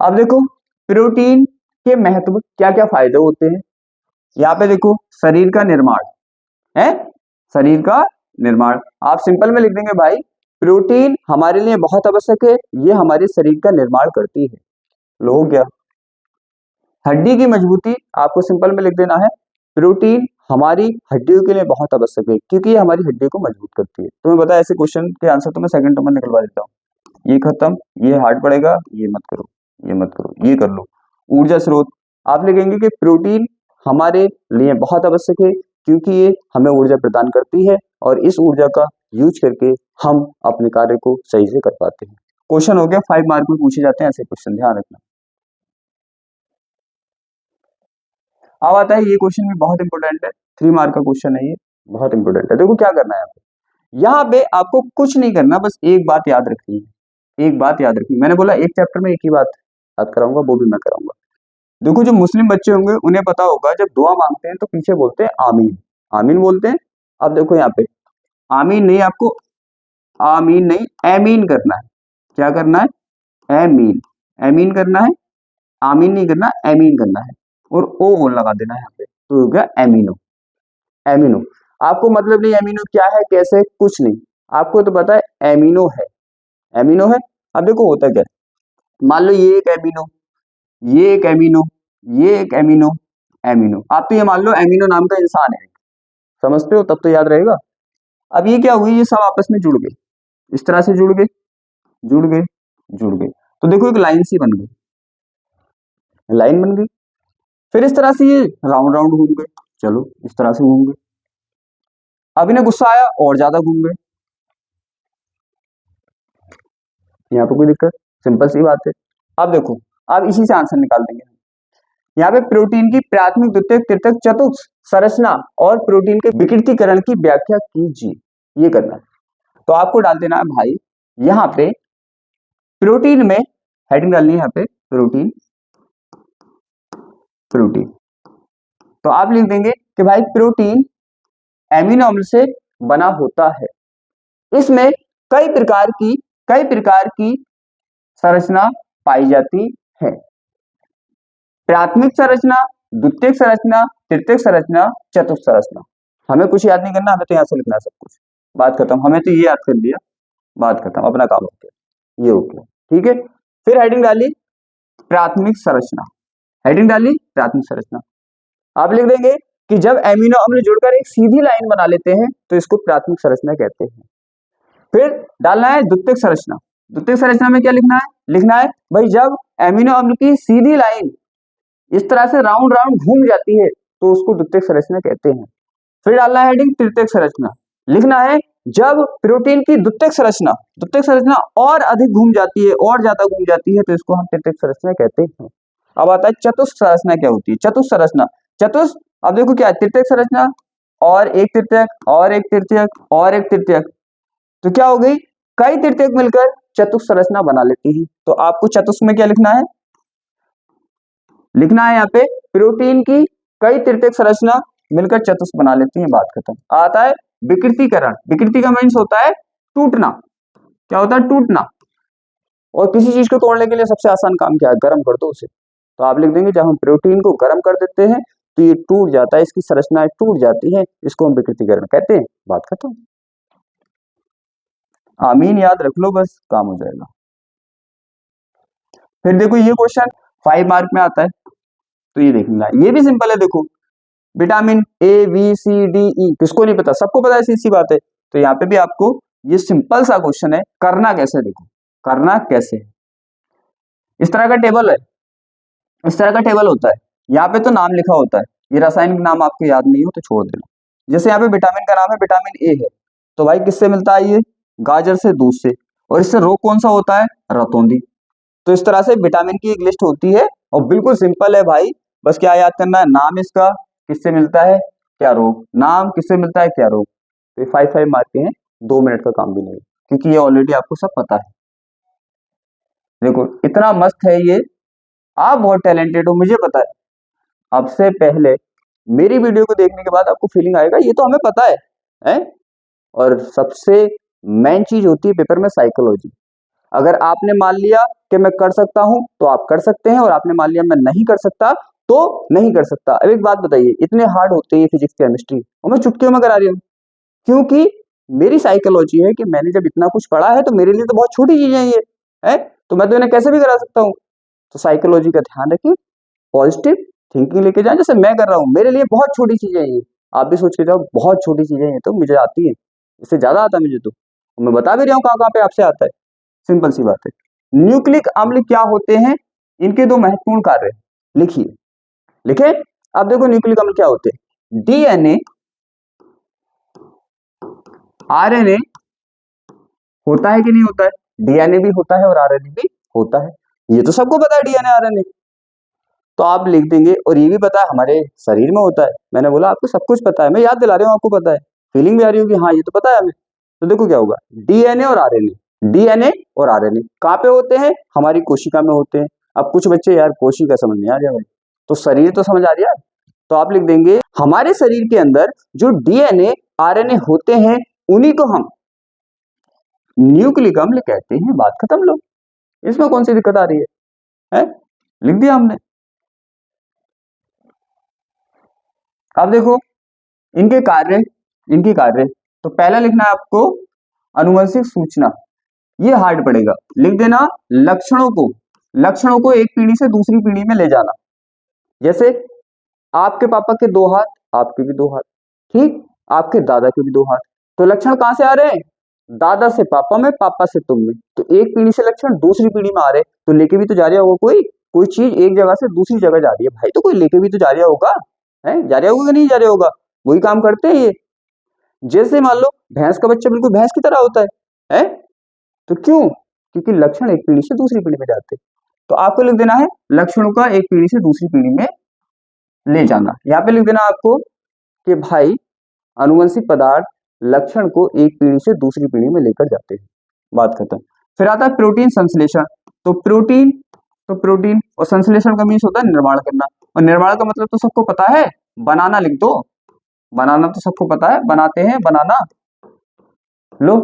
अब देखो प्रोटीन के महत्व, क्या क्या फायदे होते हैं। यहाँ पे देखो शरीर का निर्माण है, शरीर का निर्माण। आप सिंपल में लिख देंगे भाई प्रोटीन हमारे लिए बहुत आवश्यक है, ये हमारे शरीर का निर्माण करती है। लो हो गया। हड्डी की मजबूती, आपको सिंपल में लिख देना है प्रोटीन हमारी हड्डियों के लिए बहुत आवश्यक है, क्योंकि ये हमारी हड्डी को मजबूत करती है। तुम्हें पता है ऐसे क्वेश्चन के आंसर तो मैं सेकंड टर्म में निकलवा देता हूँ। ये खत्म, ये हार्ड पड़ेगा, ये मत करो, ये मत करो, ये कर लो। ऊर्जा स्रोत, आप लिखेंगे कि प्रोटीन हमारे लिए बहुत आवश्यक है, क्योंकि ये हमें ऊर्जा प्रदान करती है, और इस ऊर्जा का यूज करके हम अपने कार्य को सही से कर पाते हैं। क्वेश्चन हो गया, 5 मार्क में पूछे जाते हैं ऐसे क्वेश्चन, ध्यान रखना। अब आता है ये क्वेश्चन भी बहुत इंपॉर्टेंट है, 3 मार्क का क्वेश्चन है ये, बहुत इंपॉर्टेंट है। देखो क्या करना है यहाँ पे आपको कुछ नहीं करना, बस एक बात याद रखनी है, एक बात याद रखनी। मैंने बोला एक चैप्टर में एक ही बात याद कराऊंगा, वो भी मैं कराऊंगा। देखो जो मुस्लिम बच्चे होंगे उन्हें पता होगा, जब दुआ मांगते हैं तो पीछे बोलते हैं आमीन, आमीन बोलते हैं। अब देखो यहाँ पे आमीन नहीं, आपको आमीन नहीं एमीन करना है। क्या करना है? एमीन, एमीन करना है, आमीन नहीं करना, एमीन करना है, और ओ लगा देना है यहाँ पे, तो हो गया एमीनो, एमिनो। आपको मतलब नहीं एमिनो क्या है, कैसे, कुछ नहीं, आपको तो पता है एमिनो है, एमिनो है। अब देखो होता क्या है, मान लो ये एक एमिनो, ये एक एमिनो, ये एक एमिनो, एमिनो। आप तो ये मान लो एमिनो नाम का इंसान है, समझते हो, तब तो याद रहेगा। अब ये क्या हुई, ये सब आपस में जुड़ गए, इस तरह से जुड़ गए, जुड़ गए, जुड़ गए, तो देखो एक लाइन सी बन गई, लाइन बन गई। फिर इस तरह से ये राउंड राउंड घूम गए, चलो इस तरह से घूम गए। अब इन्हें गुस्सा आया और ज्यादा घूम गए, यहाँ पे कोई दिक्कत, सिंपल सी बात है। अब देखो, अब इसी से आंसर निकाल देंगे। यहाँ पे प्रोटीन की प्राथमिक, द्वितीयक, तृतीयक, चतुर्थ संरचना और प्रोटीन के विकृतीकरण की व्याख्या कीजिए, ये करना है। तो आपको डाल देना है भाई यहाँ पे प्रोटीन में, हेडिंग डालनी है यहाँ पे प्रोटीन, प्रोटीन। तो आप लिख देंगे कि भाई प्रोटीन एमिनो अम्ल से बना होता है, इसमें कई प्रकार की संरचना पाई जाती है। प्राथमिक संरचना, द्वितीयक संरचना, तृतीयक संरचना, चतुर्थ संरचना। हमें कुछ याद नहीं करना, हमें तो यहाँ से लिखना है सब कुछ, बात खत्म। हमें तो ये याद कर लिया, बात खत्म, अपना काम हो गया, ये हो गया, ठीक है। फिर हेडिंग डाली प्राथमिक संरचना, हेडिंग डाली प्राथमिक संरचना। आप लिख देंगे कि जब एमिनो अम्ल जुड़कर एक सीधी लाइन बना लेते हैं तो इसको प्राथमिक संरचना कहते हैं। फिर डालना है द्वितीयक संरचना, द्वितीयक संरचना में क्या लिखना है भाई जब एमिनो अम्ल की सीधी लाइन इस तरह से राउंड राउंड घूम जाती है तो उसको द्वितीयक संरचना कहते हैं। फिर डालना है हेडिंग तृतीयक संरचना, लिखना है जब प्रोटीन की द्वितीयक संरचना और अधिक घूम जाती है, और ज्यादा घूम जाती है, तो इसको हम तृतीयक संरचना कहते हैं। अब आता है चतुर्थ संरचना, क्या होती है चतुर्थ संरचना? चतुर्थ, अब देखो क्या है, तृतीयक संरचना और एक तृतीयक और एक तृतीयक और एक तृतीयक, तो क्या हो गई, कई तृतीयक मिलकर चतुस्क संरचना बना लेती हैं। तो आपको चतुस्क में क्या लिखना है, लिखना है यहाँ पे प्रोटीन की कई तृतीयक संरचना मिलकर चतुस्क बना लेती हैं, बात खत्म। आता है विकृतीकरण। विकृति का मीन्स होता है टूटना। क्या होता है, टूटना। और किसी चीज को तोड़ने के लिए सबसे आसान काम क्या है, गर्म कर दो उसे। तो आप लिख देंगे जब हम प्रोटीन को गर्म कर देते हैं तो ये टूट जाता है, इसकी संरचनाएं टूट जाती हैं, इसको हम विकृतीकरण कहते हैं, बात खत्म। आमीन याद रख लो, बस काम हो जाएगा। फिर देखो ये क्वेश्चन 5 मार्क में आता है, तो ये देखना है, ये भी सिंपल है। देखो vitamin A B C D E किसको नहीं पता, सबको पता है, सी बात है। तो यहाँ पे भी आपको ये सिंपल सा क्वेश्चन है, करना कैसे, देखो करना कैसे है। इस तरह का टेबल है, इस तरह का टेबल होता है, यहाँ पे तो नाम लिखा होता है, ये रासायनिक नाम आपको याद नहीं हो तो छोड़ देना। जैसे यहाँ पे विटामिन का नाम है विटामिन ए है, तो भाई किससे मिलता है ये, गाजर से, दूध से। और इससे रोग कौन सा होता है, रतौंधी। तो इस तरह से विटामिन की एक लिस्ट होती है और बिल्कुल सिंपल है भाई, बस क्या याद करना है, नाम इसका, किससे मिलता है, क्या रोग, नाम किससे मिलता है, क्या रोग। तो ये 5 मार्क के हैं, 2 मिनट का काम भी नहीं, क्योंकि ये ऑलरेडी आपको सब पता है। देखो इतना मस्त है ये, आप बहुत टैलेंटेड हो, मुझे पता है। अब से पहले मेरी वीडियो को देखने के बाद आपको फीलिंग आएगा ये तो हमें पता है? और सबसे मेन चीज होती है पेपर में साइकोलॉजी। अगर आपने मान लिया कि मैं कर सकता हूं तो आप कर सकते हैं, और आपने मान लिया मैं नहीं कर सकता तो नहीं कर सकता। अब एक बात बताइए, इतने हार्ड होते हैं फिजिक्स केमिस्ट्री और मैं चुटकियों में करा रही हूँ, क्योंकि मेरी साइकोलॉजी है कि मैंने जब इतना कुछ पढ़ा है तो मेरे लिए तो बहुत छोटी चीजें ये है, तो मैं तो इन्हें कैसे भी करा सकता हूँ। तो साइकोलॉजी का ध्यान रखिए, पॉजिटिव थिंकिंग लेके जाए, जैसे मैं कर रहा हूँ, मेरे लिए बहुत छोटी चीजें ये, आप भी सोच के जाओ बहुत छोटी चीजें ये तो मुझे आती है, इससे ज्यादा आता है मुझे तो, मैं बता भी रहा हूँ कहाँ कहाँ पे आपसे आता है, सिंपल सी बात है। न्यूक्लिक अम्ल क्या होते हैं, इनके 2 महत्वपूर्ण कार्य लिखिए, लिखे। अब देखो न्यूक्लिक अम्ल क्या होते हैं, डीएनए आरएनए होता है कि नहीं होता है, डीएनए भी होता है और आरएनए भी होता है, ये तो सबको पता है डीएनए आरएनए। तो आप लिख देंगे, और ये भी पता है हमारे शरीर में होता है, मैंने बोला आपको सब कुछ पता है, मैं याद दिला रहा हूँ, आपको पता है, फीलिंग भी आ रही होगी हाँ ये तो पता है हमें। तो देखो क्या होगा, डीएनए और आरएनए, डीएनए और आरएनए कहाँ पे होते हैं, हमारी कोशिका में होते हैं। अब कुछ बच्चे यार कोशिका समझ नहीं आ रहा भाई, तो शरीर तो समझ आ रहा है, तो आप लिख देंगे हमारे शरीर के अंदर जो डीएनए आरएनए होते हैं उन्हीं को हम न्यूक्लिक अम्ल कहते हैं, बात खत्म। लो, इसमें कौन सी दिक्कत आ रही है? लिख दिया हमने। अब देखो इनके कार्य, इनके कार्य, तो पहला लिखना है आपको अनुवंशिक सूचना, ये हार्ड पड़ेगा, लिख देना लक्षणों को, लक्षणों को एक पीढ़ी से दूसरी पीढ़ी में ले जाना। जैसे आपके पापा के 2 हाथ, आपके भी 2 हाथ, ठीक, आपके दादा के भी 2 हाथ, तो लक्षण कहां से आ रहे हैं, दादा से पापा में, पापा से तुम में। तो एक पीढ़ी से लक्षण दूसरी पीढ़ी में आ रहे, तो लेके भी तो जा रहा होगा कोई, कोई चीज एक जगह से दूसरी जगह जा रही है भाई, तो कोई लेके भी तो जा रहा होगा, है जा रहा होगा, नहीं जा रहा होगा, वही काम करते हैं ये। जैसे मान लो भैंस का बच्चा बिल्कुल भैंस की तरह होता है? तो क्यों, क्योंकि लक्षण एक पीढ़ी से दूसरी पीढ़ी में जाते हैं। तो आपको लिख देना है लक्षणों का एक पीढ़ी से दूसरी पीढ़ी में ले जाना। यहाँ पे लिख देना आपको कि भाई अनुवंशिक पदार्थ लक्षण को एक पीढ़ी से दूसरी पीढ़ी में लेकर जाते हैं, बात खत्म। फिर आता है प्रोटीन संश्लेषण। तो प्रोटीन और संश्लेषण का मीन्स होता है निर्माण करना, और निर्माण का मतलब तो सबको पता है, बनाना लिख दो, बनाना तो सबको पता है, बनाते हैं बनाना। लो,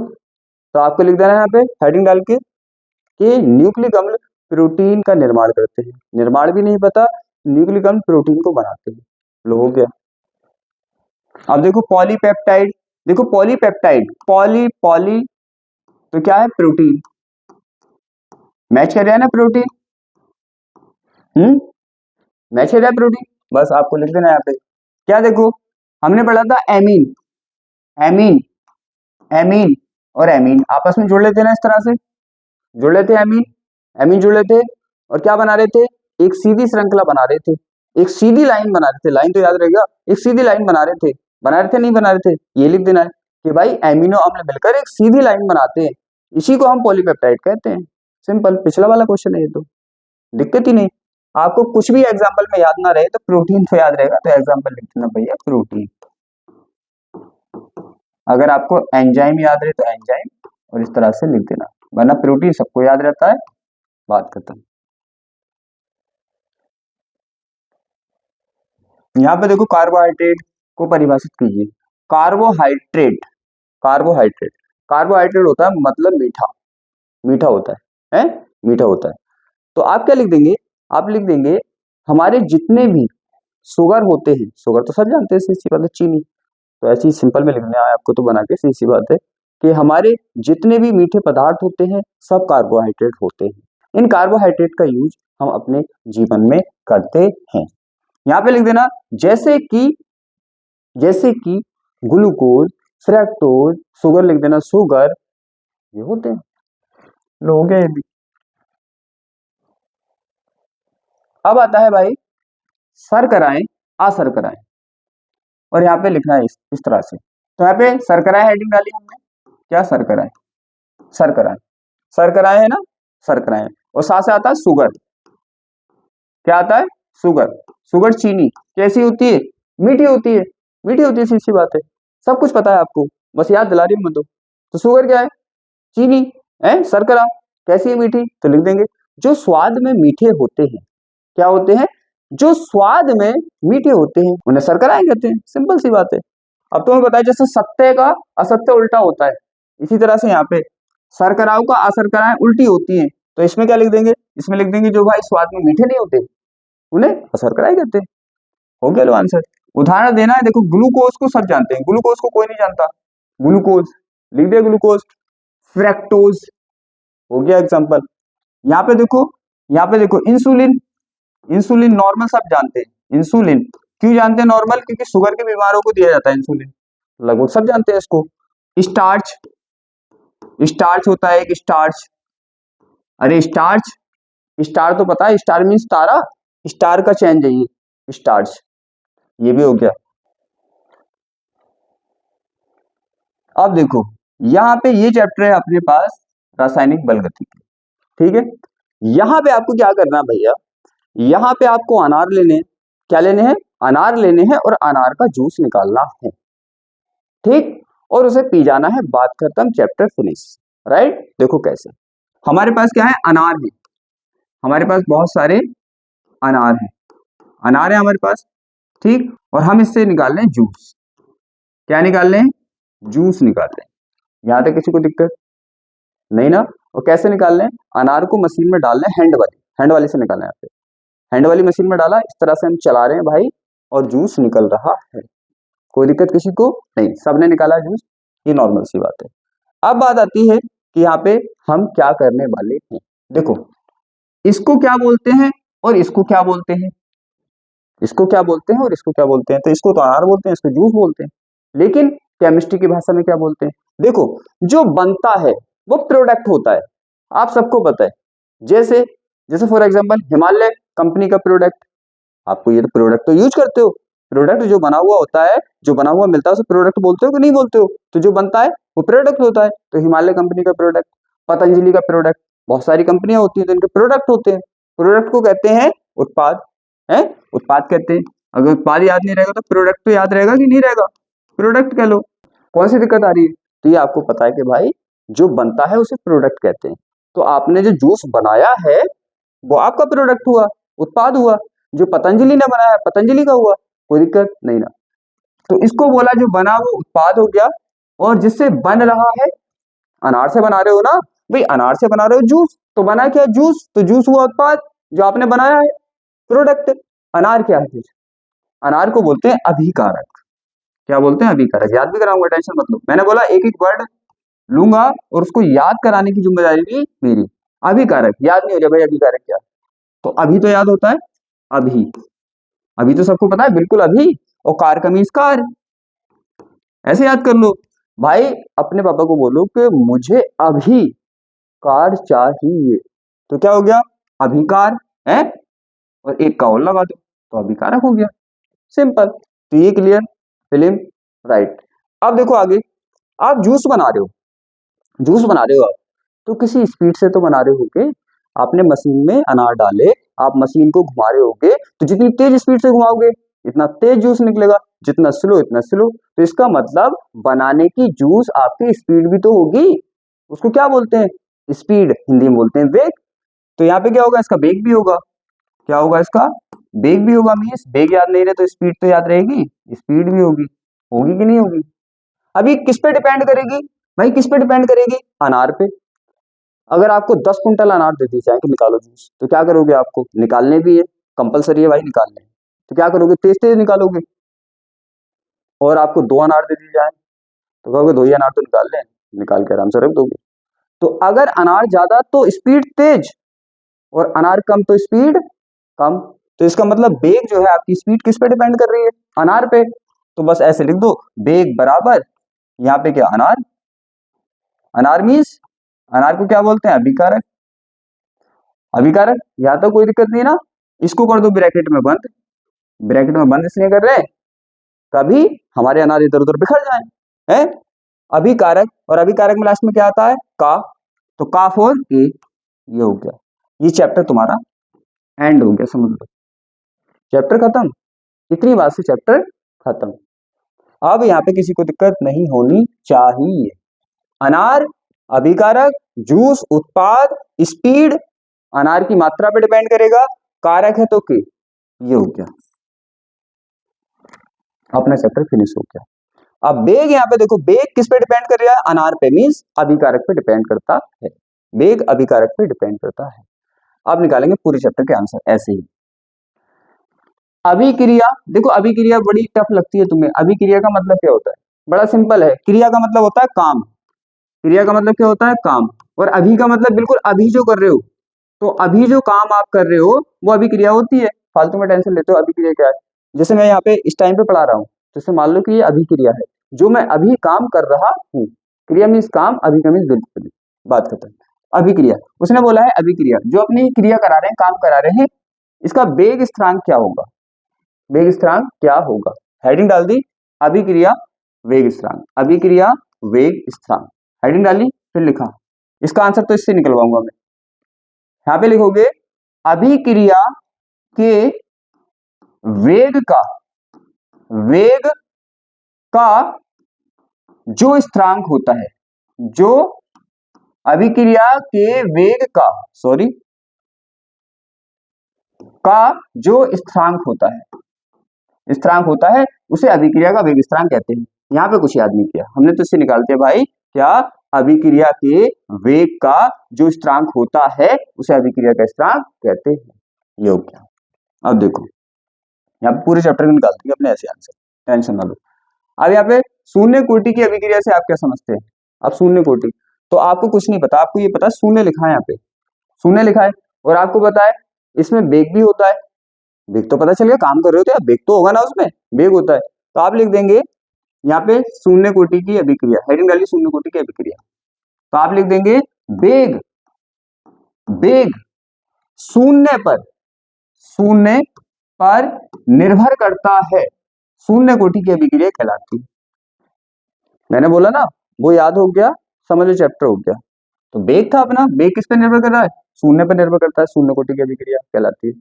तो आपको लिख देना है यहाँ पे हेडिंग डाल के कि न्यूक्लिक अम्ल प्रोटीन का निर्माण करते हैं, निर्माण भी नहीं पता, न्यूक्लिक अम्ल प्रोटीन को बनाते हैं। लो हो गया। अब देखो पॉलीपेप्टाइड, देखो पॉलीपेप्टाइड, पॉली पॉली तो क्या है, प्रोटीन, मैच कर रहा है ना प्रोटीन, मैच कर रहा है प्रोटीन, बस आपको लिख देना यहाँ पे क्या। देखो हमने पढ़ा था एमीन, एमीन, एमीन और एमीन आपस में जोड़ लेते हैं ना, इस तरह से जोड़ लेते हैं, एमीन एमीन जोड़ लेते और क्या बना रहे थे, एक सीधी श्रृंखला बना रहे थे, एक सीधी लाइन बना रहे थे, लाइन तो याद रहेगा, एक सीधी लाइन बना रहे थे नहीं बना रहे थे, ये लिख देना है कि भाई एमिनो अम्ल मिलकर एक सीधी लाइन बनाते हैं, इसी को हम पॉलीपेप्टाइड कहते हैं। सिंपल, पिछला वाला क्वेश्चन है ये, तो दिक्कत ही नहीं। आपको कुछ भी एग्जाम्पल में याद ना रहे तो प्रोटीन तो याद रहेगा, तो एग्जाम्पल लिख देना भैया प्रोटीन। अगर आपको एंजाइम याद रहे तो एंजाइम, और इस तरह से लिख देना, वरना प्रोटीन सबको याद रहता है। बात खत्म। यहाँ पे देखो कार्बोहाइड्रेट को परिभाषित कीजिए। कार्बोहाइड्रेट, कार्बोहाइड्रेट, कार्बोहाइड्रेट होता है मतलब मीठा, मीठा होता है मीठा होता है। तो आप क्या लिख देंगे, आप लिख देंगे हमारे जितने भी शुगर होते हैं, शुगर तो सब जानते हैं, सी बात है, चीनी, तो ऐसे ही सिंपल में लिखना है आपको, तो बना के सी बात है कि हमारे जितने भी मीठे पदार्थ होते हैं सब कार्बोहाइड्रेट होते हैं। इन कार्बोहाइड्रेट का यूज हम अपने जीवन में करते हैं। यहाँ पे लिख देना जैसे कि ग्लूकोज, फ्रैक्टोज, शुगर लिख देना, शुगर, ये होते हैं। लो हो गया ये भी। अब आता है भाई शर्कराएं, अशर्कराएं, और यहाँ पे लिखना है इस तरह से। तो यहाँ पे शर्कराएं हेडिंग डाली हमने, क्या शर्कराएं, शर्कराएं, शर्कराएं है ना, शर्कराएं, और साथ से आता है शुगर, क्या आता है, शुगर, शुगर चीनी, कैसी होती है, मीठी होती है, मीठी होती है, सीधी बात है, सब कुछ पता है आपको, बस याद दिला रही हूं मैं तो शुगर क्या है, चीनी है, शर्करा कैसी है, मीठी, तो लिख देंगे जो स्वाद में मीठे होते हैं, क्या होते हैं, जो स्वाद में मीठे होते हैं उन्हें शर्कराएं कहते हैं, सिंपल सी बात है। अब तुम्हें बताया जैसे सत्य का असत्य उल्टा होता है, इसी तरह से यहाँ पे शर्कराओं का अशर्कराएं उल्टी होती हैं, तो इसमें क्या लिख देंगे, इसमें लिख देंगे जो भाई स्वाद में मीठे नहीं होते उन्हें अशर्कराएं कहते हैं। हो गया लो आंसर। उदाहरण देना है, देखो ग्लूकोज को सब जानते हैं, ग्लूकोज को कोई नहीं जानता, ग्लूकोज लिख दिया, ग्लूकोज, फ्रैक्टोज, हो गया एग्जांपल। यहाँ पे देखो, यहाँ पे देखो इंसुलिन, इंसुलिन नॉर्मल सब जानते हैं, इंसुलिन क्यों जानते हैं नॉर्मल, क्योंकि शुगर के बीमारों को दिया जाता है इंसुलिन, लगभग सब जानते हैं इसको। स्टार्च, स्टार्च होता है एक, स्टार्च, अरे स्टार्च, स्टार तो पता है, स्टार मीन्स तारा, स्टार का चेंज चाहिए, स्टार्च, ये भी हो गया। अब देखो यहाँ पे ये चैप्टर है अपने पास रासायनिक बल गति, ठीक है। यहाँ पे आपको क्या करना है भैया, यहाँ पे आपको अनार लेने हैं, क्या लेने हैं, अनार लेने हैं, और अनार का जूस निकालना है, ठीक, और उसे पी जाना है, बात खत्म, चैप्टर फिनिश, राइट। देखो कैसे, हमारे पास क्या है, अनार है, हमारे पास बहुत सारे अनार हैं, अनार है हमारे पास, ठीक, और हम इससे निकाल लें जूस, क्या निकाल लें, जूस निकाल लें, यहाँ तक किसी को दिक्कत नहीं ना। और कैसे निकाल लें, अनार को मशीन में डाल लें, हैंड वाली से निकालना है, यहाँ पे हैंड वाली मशीन में डाला, इस तरह से हम चला रहे हैं भाई, और जूस निकल रहा है, कोई दिक्कत किसी को नहीं, सबने निकाला जूस, ये नॉर्मल सी बात है। अब बात आती है कि यहाँ पे हम क्या करने वाले हैं, देखो इसको क्या बोलते हैं और इसको क्या बोलते हैं, इसको क्या बोलते हैं और इसको क्या बोलते हैं, तो इसको तो अनार बोलते हैं, इसको जूस बोलते हैं, लेकिन केमिस्ट्री की भाषा में क्या बोलते हैं, देखो जो बनता है वो प्रोडक्ट होता है, आप सबको पता है, जैसे जैसे फॉर एग्जांपल हिमालय कंपनी का प्रोडक्ट, आपको ये तो प्रोडक्ट तो यूज करते हो, प्रोडक्ट जो बना हुआ होता है, जो बना हुआ मिलता है उसे प्रोडक्ट बोलते हो कि नहीं बोलते हो, तो जो बनता है वो प्रोडक्ट होता है, तो हिमालय कंपनी का प्रोडक्ट, पतंजलि का प्रोडक्ट, बहुत सारी कंपनियां होती हैं तो इनके प्रोडक्ट होते हैं, प्रोडक्ट को कहते हैं उत्पाद, है उत्पाद कहते हैं। अगर उत्पाद याद नहीं रहेगा तो प्रोडक्ट तो याद रहेगा कि नहीं रहेगा, प्रोडक्ट कह लो, कौन सी दिक्कत आ रही है, तो ये आपको पता है कि भाई जो बनता है उसे प्रोडक्ट कहते हैं, तो आपने जो जूस बनाया है वो आपका प्रोडक्ट हुआ, उत्पाद हुआ, जो पतंजलि ने बनाया है पतंजलि का हुआ, कोई दिक्कत नहीं ना। तो इसको बोला जो बना वो उत्पाद हो गया, और जिससे बन रहा है, अनार से बना रहे हो ना भाई, अनार से बना रहे हो जूस, तो बना क्या जूस, तो जूस हुआ उत्पाद, जो आपने बनाया है प्रोडक्ट। अनार क्या है फिर, अनार को बोलते हैं अभिकारक, क्या बोलते हैं, अभिकारक, याद भी कराऊंगा, टेंशन मत लो, मैंने बोला एक एक वर्ड लूंगा और उसको याद कराने की जिम्मेदारी भी मेरी। अभिकारक याद नहीं हो रहा भाई, अभिकारक क्या, तो अभी तो याद होता है, अभी, अभी तो सबको पता है, बिल्कुल अभी, और कार का मीन्स कार, ऐसे याद कर लो भाई, अपने पापा को बोलो कि मुझे अभी कार चाहिए, तो क्या हो गया, अभिकार है, और एक का और लगा दो तो अभिकारक हो गया, सिंपल। तो ये क्लियर, फिल्म, राइट। अब देखो आगे, आप जूस बना रहे हो, जूस बना रहे हो आप, तो किसी स्पीड से तो बना रहे होगे, आपने मशीन में अनार डाले, आप मशीन को घुमा रहे होगे, तो जितनी तेज स्पीड से घुमाओगे इतना तेज जूस निकलेगा, जितना स्लो इतना स्लो, तो इसका मतलब बनाने की जूस आपकी स्पीड भी तो होगी, उसको क्या बोलते हैं, स्पीड हिंदी में बोलते हैं वेग। तो यहाँ पे क्या होगा, इसका वेग भी होगा। क्या होगा, इसका वेग भी होगा। मीन्स वेग याद नहीं रहे तो स्पीड तो याद रहेगी, स्पीड भी होगी। होगी कि नहीं होगी? अभी किस पे डिपेंड करेगी भाई, किस पे डिपेंड करेगी? अनार पे। अगर आपको 10 कुंटल अनार दे दी जाए कि निकालो जूस, तो क्या करोगे? आपको निकालने भी है, कंपलसरी है भाई निकालने। तो क्या करोगे? तेज तेज निकालोगे। और आपको 2 अनार दे दी जाए तो कहोगे 2 ही अनार तो निकाल लें, निकाल के आराम से रख दोगे। तो अगर अनार ज्यादा तो स्पीड तेज, और अनार कम तो स्पीड कम। तो इसका मतलब वेग जो है आपकी स्पीड किस पे डिपेंड कर रही है? अनार पे। तो बस ऐसे लिख दो, वेग बराबर यहाँ पे क्या, अनार। अनार मीन्स, अनार को क्या बोलते हैं? अभिकारक। अभिकारक, यहाँ तो कोई दिक्कत नहीं है ना। इसको कर दो ब्रैकेट में बंद। ब्रैकेट में बंद इसलिए कर रहे हैं, कभी हमारे अनार इधर उधर बिखर जाए, है। अभिकारक, और अभिकारक में लास्ट में क्या आता है? का। तो का फॉर ए, ये हो गया। ये चैप्टर तुम्हारा एंड हो गया, समझ लो चैप्टर खत्म। इतनी बात से चैप्टर खत्म। अब यहाँ पे किसी को दिक्कत नहीं होनी चाहिए। अनार, अभिकारक, जूस, उत्पाद, स्पीड, अनार की मात्रा पे डिपेंड करेगा, कारक है तो के, ये हो गया, अपना चैप्टर फिनिश हो गया। अब वेग, यहाँ पे देखो वेग किस पे डिपेंड कर रहा है? अनार पे, मीन्स अभिकारक पे डिपेंड करता है। वेग अभिकारक पे डिपेंड करता है। अब निकालेंगे पूरे चैप्टर के आंसर ऐसे ही। अभिक्रिया, देखो अभिक्रिया बड़ी टफ लगती है तुम्हें। अभिक्रिया का मतलब क्या होता है? बड़ा सिंपल है। क्रिया का मतलब होता है काम। क्रिया का मतलब क्या होता है? काम। और अभी का मतलब बिल्कुल अभी जो कर रहे हो। तो अभी जो काम आप कर रहे हो वो अभिक्रिया होती है। फालतू में टेंशन लेते हो अभिक्रिया क्या है। जैसे मैं यहाँ पे इस टाइम पे पढ़ा रहा हूँ, तो इसे मान लो कि ये अभिक्रिया है, जो मैं अभी काम कर रहा हूँ। क्रिया मीन्स काम, अभी का मीन्स बिल्कुल। बात खत्म। अभिक्रिया, उसने बोला है अभिक्रिया, जो अपनी क्रिया करा रहे हैं, काम करा रहे हैं, इसका वेग स्थिरांक क्या होगा? वेग स्थिरांक क्या होगा? हेडिंग डाल दी, अभिक्रिया वेग स्थिरांक, अभिक्रिया वेग स्थिरांक। हेडिंग डाली, फिर लिखा। इसका आंसर तो इससे निकलवाऊंगा मैं। यहां पे लिखोगे अभिक्रिया के वेग का, वेग का जो स्थिरांक होता है, जो अभिक्रिया के वेग का, सॉरी, का जो स्थिरांक होता है, स्थिरांक होता है, उसे अभिक्रिया का वेग स्थिरांक कहते हैं। यहाँ पे कुछ याद नहीं किया हमने, तो इससे निकालते हैं भाई क्या, अभिक्रिया के वेग का जो स्थिरांक होता है उसे अभिक्रिया का स्थिरांक कहते हैं। ये हो गया। अब देखो यहाँ पे पूरे चैप्टर को निकालते हैं अपने ऐसे आंसर, टेंशन ना लो। अब यहाँ पे शून्य कोटि की अभिक्रिया से आप क्या समझते हैं? अब शून्य कोटि, तो आपको कुछ नहीं पता, आपको ये पता है शून्य लिखा है, यहाँ पे शून्य लिखा है, और आपको पता है इसमें वेग भी होता है। वेग तो पता चल गया, काम कर रहे हो तो यार वेग तो होगा ना, उसमें वेग होता है। तो आप लिख देंगे यहाँ पे शून्य कोटि की अभिक्रिया, हेडिंग डाली शून्य कोटि की अभिक्रिया। तो आप लिख देंगे वेग, वेग शून्य पर, शून्य पर निर्भर करता है, शून्य कोटि की अभिक्रिया कहलाती है। मैंने बोला ना, वो याद हो गया, समझ लो चैप्टर हो गया। तो वेग था अपना, वेग किस पे निर्भर कर रहा है? शून्य पर निर्भर करता है, शून्य कोटि की अभिक्रिया कहलाती है।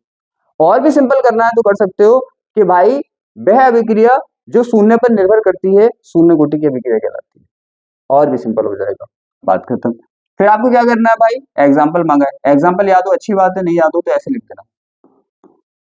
और भी सिंपल करना है तो कर सकते हो कि भाई वह अभिक्रिया जो शून्य पर निर्भर करती है, शून्य कोटि की अभिक्रिया कहलाती है। और भी सिंपल हो जाएगा, बात खत्म। फिर आपको क्या करना है भाई, एग्जाम्पल मांगा है, एग्जाम्पल याद हो अच्छी बात है, नहीं याद हो तो ऐसे लिख देना,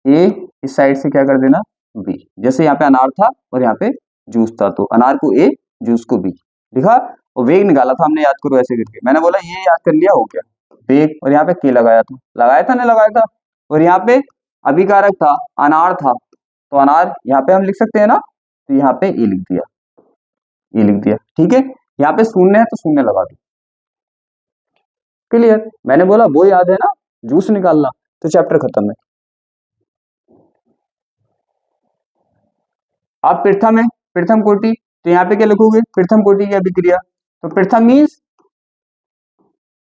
ए इस साइड से क्या कर देना, बी। जैसे यहाँ पे अनार था और यहाँ पे जूस था, तो अनार को ए, जूस को बी लिखा, और वेग निकाला था हमने, याद करो ऐसे करके। मैंने बोला ये याद कर लिया, हो गया वेग, और यहाँ पे के लगाया था, लगाया था, नहीं लगाया था। और यहाँ पे अभिकारक था, अनार था, तो अनार यहाँ पे हम लिख सकते हैं ना, तो यहाँ पे ए लिख दिया, ये लिख दिया, ठीक है। यहाँ पे शून्य है तो शून्य लगा दो, क्लियर। मैंने बोला वो याद है ना, जूस निकालना, तो चैप्टर खत्म है। आप प्रथम है, प्रथम कोटि, तो यहाँ पे क्या लिखोगे, प्रथम कोटि की अभिक्रिया। तो प्रथम मीन्स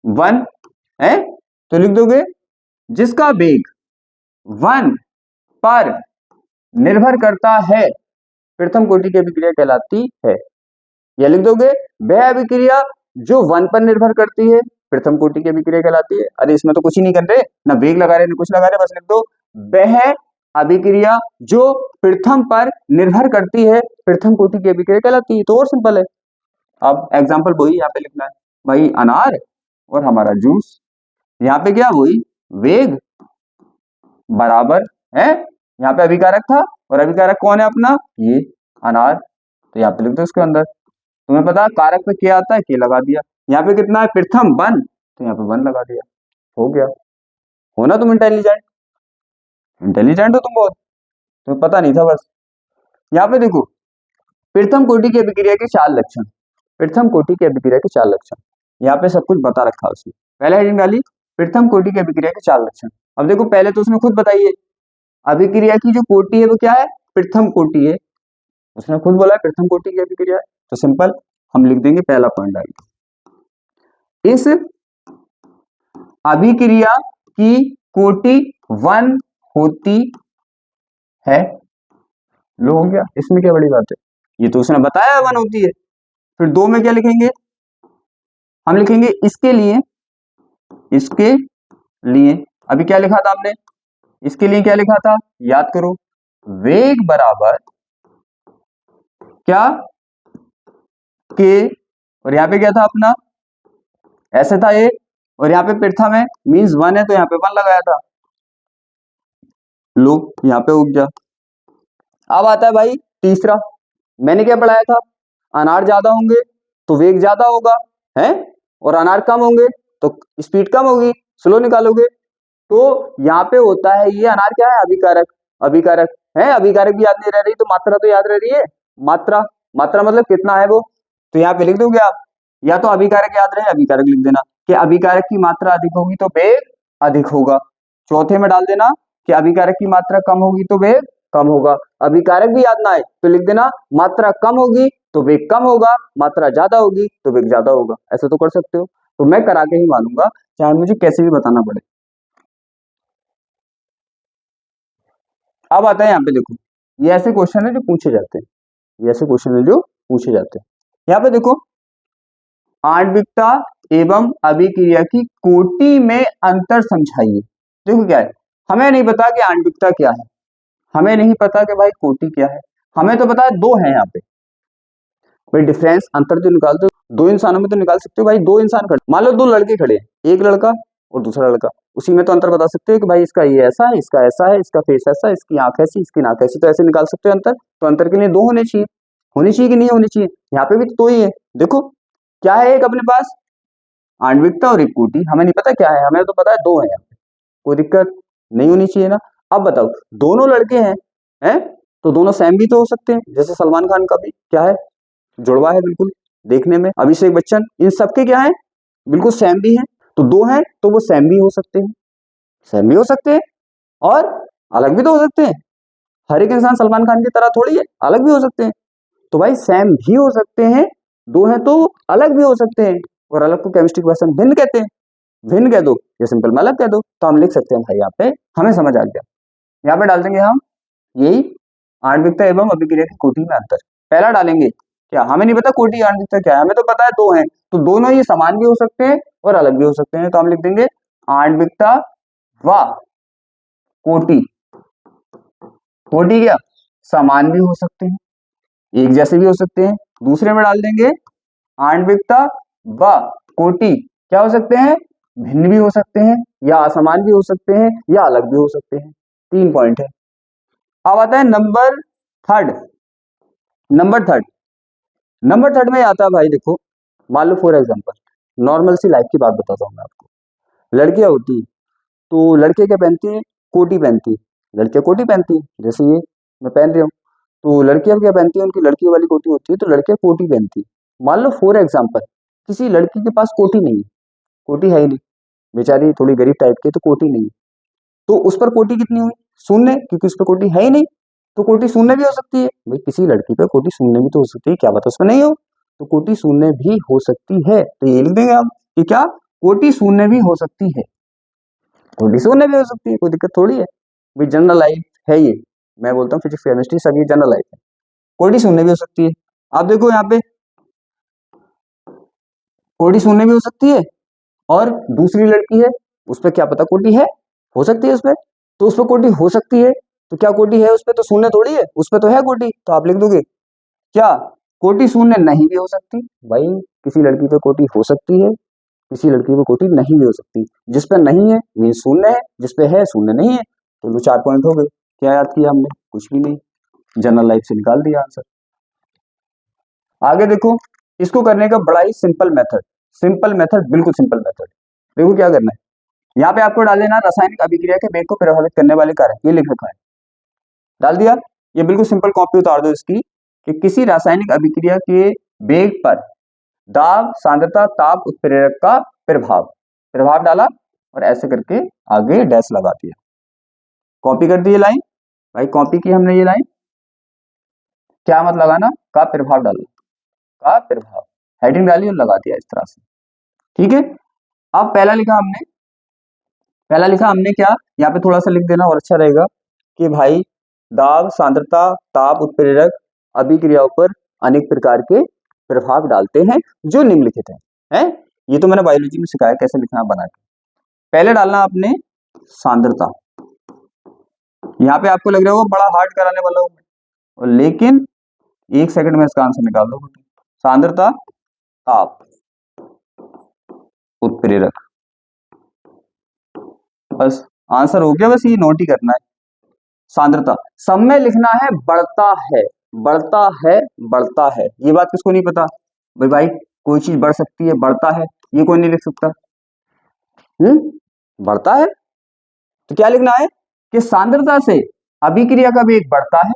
1 है, तो लिख दोगे जिसका वेग 1 पर निर्भर करता है, प्रथम कोटि की अभिक्रिया कहलाती है। या लिख दोगे वह अभिक्रिया जो 1 पर निर्भर करती है, प्रथम कोटि की अभिक्रिया कहलाती है। अरे इसमें तो कुछ ही नहीं कर रहे, ना वेग लगा रहे ना कुछ लगा रहे, बस लिख दो वह अभिक्रिया जो प्रथम पर निर्भर करती है, प्रथम कोटि की अभिक्रिया कहलाती है। तो और सिंपल है। अब एग्जाम्पल वही यहाँ पे लिखना है भाई, अनार और हमारा जूस। यहाँ पे क्या हुई, वेग बराबर है, यहाँ पे अभिकारक था और अभिकारक कौन है अपना, ये अनार। तो यहाँ पे लिख दो इसके अंदर। तुम्हें पता है कारक पे क्या आता है, के लगा दिया। यहाँ पे कितना है, प्रथम 1, तो यहाँ पे 1 लगा दिया, हो गया। हो ना तुम इंटेलिजेंट, इंटेलिजेंट हो तुम बहुत, तुम्हें पता नहीं था बस। यहाँ पे देखो, प्रथम कोटि की अभिक्रिया के 4 लक्षण, प्रथम कोटि की अभिक्रिया के 4 लक्षण, यहाँ पे सब कुछ बता रखा है उसने। पहले हेडिंग डाली प्रथम कोटि की अभिक्रिया के 4 लक्षण। अब देखो पहले तो उसने खुद बताइए अभिक्रिया की जो कोटि है वो क्या है, प्रथम कोटि है, उसने खुद बोला है प्रथम कोटि की अभिक्रिया है। तो सिंपल हम लिख देंगे पहला पॉइंट डालिए, इस अभिक्रिया की कोटि 1 होती है। लो हो गया, इसमें क्या बड़ी बात है, ये तो उसने बताया 1 होती है। फिर 2 में क्या लिखेंगे, हम लिखेंगे इसके लिए, इसके लिए अभी क्या लिखा था हमने, इसके लिए क्या लिखा था, याद करो, वेग बराबर क्या, के, और यहाँ पे क्या था अपना, ऐसे था ये, और यहाँ पे प्रथम है मींस 1 है, तो यहाँ पे 1 लगाया था। लो यहाँ पे उग गया। अब आता है भाई तीसरा, मैंने क्या पढ़ाया था, अनार ज्यादा होंगे तो वेग ज्यादा होगा है, और अनार कम होंगे तो स्पीड कम होगी, स्लो निकालोगे। तो यहाँ पे होता है ये अनार क्या है, अभिकारक, अभिकारक है, अभिकारक भी याद नहीं रह रही तो मात्रा तो याद रह रही है, मात्रा, मात्रा मतलब कितना है वो। तो यहाँ पे लिख दोगे आप, या तो अभिकारक याद रहे अभिकारक लिख देना कि अभिकारक की मात्रा अधिक होगी तो वेग अधिक होगा। चौथे में डाल देना कि अभिकारक की मात्रा कम होगी तो वेग कम होगा। अभिकारक भी याद ना आए तो लिख देना मात्रा कम होगी तो वेग कम होगा, मात्रा ज्यादा होगी तो वेग ज्यादा होगा। ऐसे तो कर सकते हो, तो मैं करा के ही मानूंगा चाहे मुझे कैसे भी बताना पड़े। अब आता है यहाँ पे देखो, ये ऐसे क्वेश्चन है जो पूछे जाते हैं, ये ऐसे क्वेश्चन है जो पूछे जाते हैं। यहाँ पे देखो, आणविकता एवं अभिक्रिया की कोटि में अंतर समझाइए। देखो क्या है, हमें नहीं पता कि आणविकता क्या है, हमें नहीं पता कि भाई कोटि क्या है, हमें तो पता है 2 है यहाँ पे। भाई डिफरेंस अंतर तो निकाल दो, 2 इंसानों में तो निकाल सकते हो भाई, 2 इंसान खड़े, मान लो 2 लड़के खड़े हैं, एक लड़का और दूसरा लड़का, उसी में तो अंतर बता सकते हो कि भाई इसका ये ऐसा है, इसका ऐसा है, इसका फेस ऐसा, इसकी आंख ऐसी, इसकी नाक ऐसी, तो ऐसे निकाल सकते हो अंतर। तो अंतर के लिए 2 होने चाहिए, होनी चाहिए कि नहीं होनी चाहिए, यहाँ पे भी तो 2 ही है। देखो क्या है, एक अपने पास आणविकता और एक कोटि, हमें नहीं पता क्या है, हमें तो पता है 2 है यहाँ पे, कोई दिक्कत नहीं होनी चाहिए ना। अब बताओ दोनों लड़के हैं तो दोनों सेम भी तो हो सकते हैं, जैसे सलमान खान का भी क्या है, जुड़वा है बिल्कुल देखने में, अभिषेक बच्चन, इन सबके क्या है, बिल्कुल सेम भी है। तो 2 हैं तो वो सेम भी हो सकते हैं, सेम भी हो सकते हैं और अलग भी तो हो सकते हैं। हर एक इंसान सलमान खान की तरह थोड़ी है, अलग भी हो सकते हैं। तो भाई सेम भी हो सकते हैं, 2 हैं तो अलग भी हो सकते हैं, और अलग को केमिस्ट्री की भाषा में भिन्न कहते हैं। भिन्न कह दो या सिंपल में अलग कह दो, तो हम लिख सकते हैं भाई, यहाँ पे हमें समझ आ गया। यहाँ पे डाल देंगे हम यही आणविकता एवं अभिक्रिया की कोटि में अंतर। पहला डालेंगे क्या, हमें नहीं पता कोटि आणविकता क्या है, हमें तो पता है 2 हैं, तो दोनों ये समान भी हो सकते हैं और अलग भी हो सकते हैं। तो हम लिख देंगे आणविकता व कोटि, कोटि क्या समान भी हो सकते हैं, एक जैसे भी हो सकते हैं। दूसरे में डाल देंगे आणविकता व कोटि क्या हो सकते हैं, भिन्न भी हो सकते हैं, या असमान भी हो सकते हैं, या अलग भी हो सकते हैं। 3 पॉइंट है। अब आता है नंबर थर्ड, नंबर थर्ड में आता है भाई देखो, मान लो फॉर एग्जांपल नॉर्मल सी लाइफ की बात बताता हूँ मैं आपको। लड़कियां होती तो लड़के क्या पहनती हैं, कोटी पहनती है, लड़कियां कोटी पहनती है, जैसे ये मैं पहन रही हूँ। तो लड़कियां क्या पहनती है, उनकी लड़की वाली कोटी होती है, तो लड़कियां कोटी पहनती है। मान लो फॉर एग्जाम्पल किसी लड़की के पास कोटी नहीं है, कोटी है ही नहीं, बेचारी थोड़ी गरीब टाइप की, तो कोटी नहीं है, तो उस पर कोटी कितनी हुई, शून्य, क्योंकि उस पर कोटी है ही नहीं। तो कोटि शून्य भी हो सकती है भाई, किसी लड़की पे कोटि शून्य भी तो हो सकती है, क्या पता उसमें नहीं हो, तो कोटि शून्य भी हो सकती है। तो ये लिख देंगे हम कि क्या, कोटि शून्य भी हो सकती है, कोटि शून्य भी हो सकती है, कोई दिक्कत थोड़ी है भाई, जनरल लाइफ है ये, मैं बोलता हूँ फिजिक्स केमिस्ट्री सब ये जनरल लाइफ है, कोटि शून्य भी हो सकती है। आप देखो यहाँ पे कोटि शून्य भी हो सकती है, और दूसरी लड़की है उस पर क्या पता कोटि है, हो सकती है उसमें, तो उस पर कोटि हो सकती है, तो क्या कोटि है उस पर, तो शून्य थोड़ी है, उस पर तो है कोटि, तो आप लिख दोगे क्या, कोटि शून्य नहीं भी हो सकती। भाई किसी लड़की पे कोटि हो सकती है किसी लड़की की कोटि नहीं भी हो सकती। जिस पे नहीं है मीन शून्य है, जिस पे है शून्य नहीं है। तो लो 4 पॉइंट हो गए। क्या याद किया हमने? कुछ भी नहीं, जनरल लाइफ से निकाल दिया आंसर। आगे देखो, इसको करने का बड़ा ही सिंपल मेथड, बिल्कुल सिंपल मेथड। देखो क्या करना है, यहाँ पे आपको डाल देना रासायनिक अभिक्रिया के वेग को प्रभावित करने वाले कारक, ये लिख रखा है, डाल दिया। ये बिल्कुल सिंपल कॉपी उतार दो इसकी, कि किसी रासायनिक अभिक्रिया के वेग पर दाब, सांद्रता, ताप, उत्प्रेरक का प्रभाव डाला और ऐसे करके आगे डैश लगा दिया। कॉपी कर दी ये लाइन, भाई कॉपी की हमने ये लाइन, क्या मत लगाना, का प्रभाव डाला, का प्रभाव, हेडिंग डाली और लगा दिया इस तरह से। ठीक है, अब पहला लिखा हमने क्या, यहाँ पे थोड़ा सा लिख देना और अच्छा रहेगा कि भाई दाब, सांद्रता, ताप, उत्प्रेरक अभिक्रियाओं पर अनेक प्रकार के प्रभाव डालते हैं जो निम्नलिखित हैं। ये तो मैंने बायोलॉजी में सिखाया कैसे लिखना बना के। पहले डालना आपने सांद्रता, यहाँ पे आपको लग रहा होगा बड़ा हार्ड कराने वाला हूं मैं, लेकिन 1 सेकंड में इसका आंसर निकाल दो। सांद्रता, ताप, उत्प्रेरक, बस आंसर हो गया। बस ये नोट ही करना है। सांद्रता सब में लिखना है बढ़ता है, बढ़ता है, बढ़ता है। ये बात किसको नहीं पता भाई कोई चीज बढ़ सकती है, बढ़ता है, ये कोई नहीं लिख सकता। बढ़ता है तो क्या लिखना है कि सांद्रता से अभिक्रिया का वेग बढ़ता है,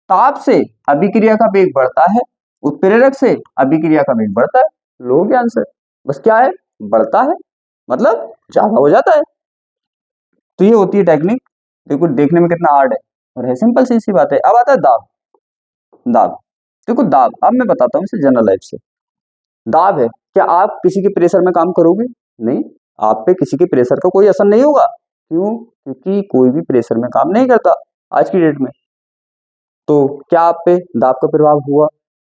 ताप से अभिक्रिया का वेग बढ़ता है, उत्प्रेरक से अभिक्रिया का वेग बढ़ता है। लो गया आंसर, बस क्या है, बढ़ता है, मतलब ज्यादा हो जाता है। तो ये होती है टेक्निक। देखो देखने में कितना हार्ड है और है सिंपल सी बात है। अब आता है दाब। देखो दाब, अब मैं बताता हूँ इसे जनरल लाइफ से। दाब है, क्या आप किसी के प्रेशर में काम करोगे? नहीं, आप पे किसी के प्रेशर का कोई असर नहीं होगा। क्यों? क्योंकि कोई भी प्रेशर में काम नहीं करता आज की डेट में। तो क्या आप पे दाब का प्रभाव हुआ?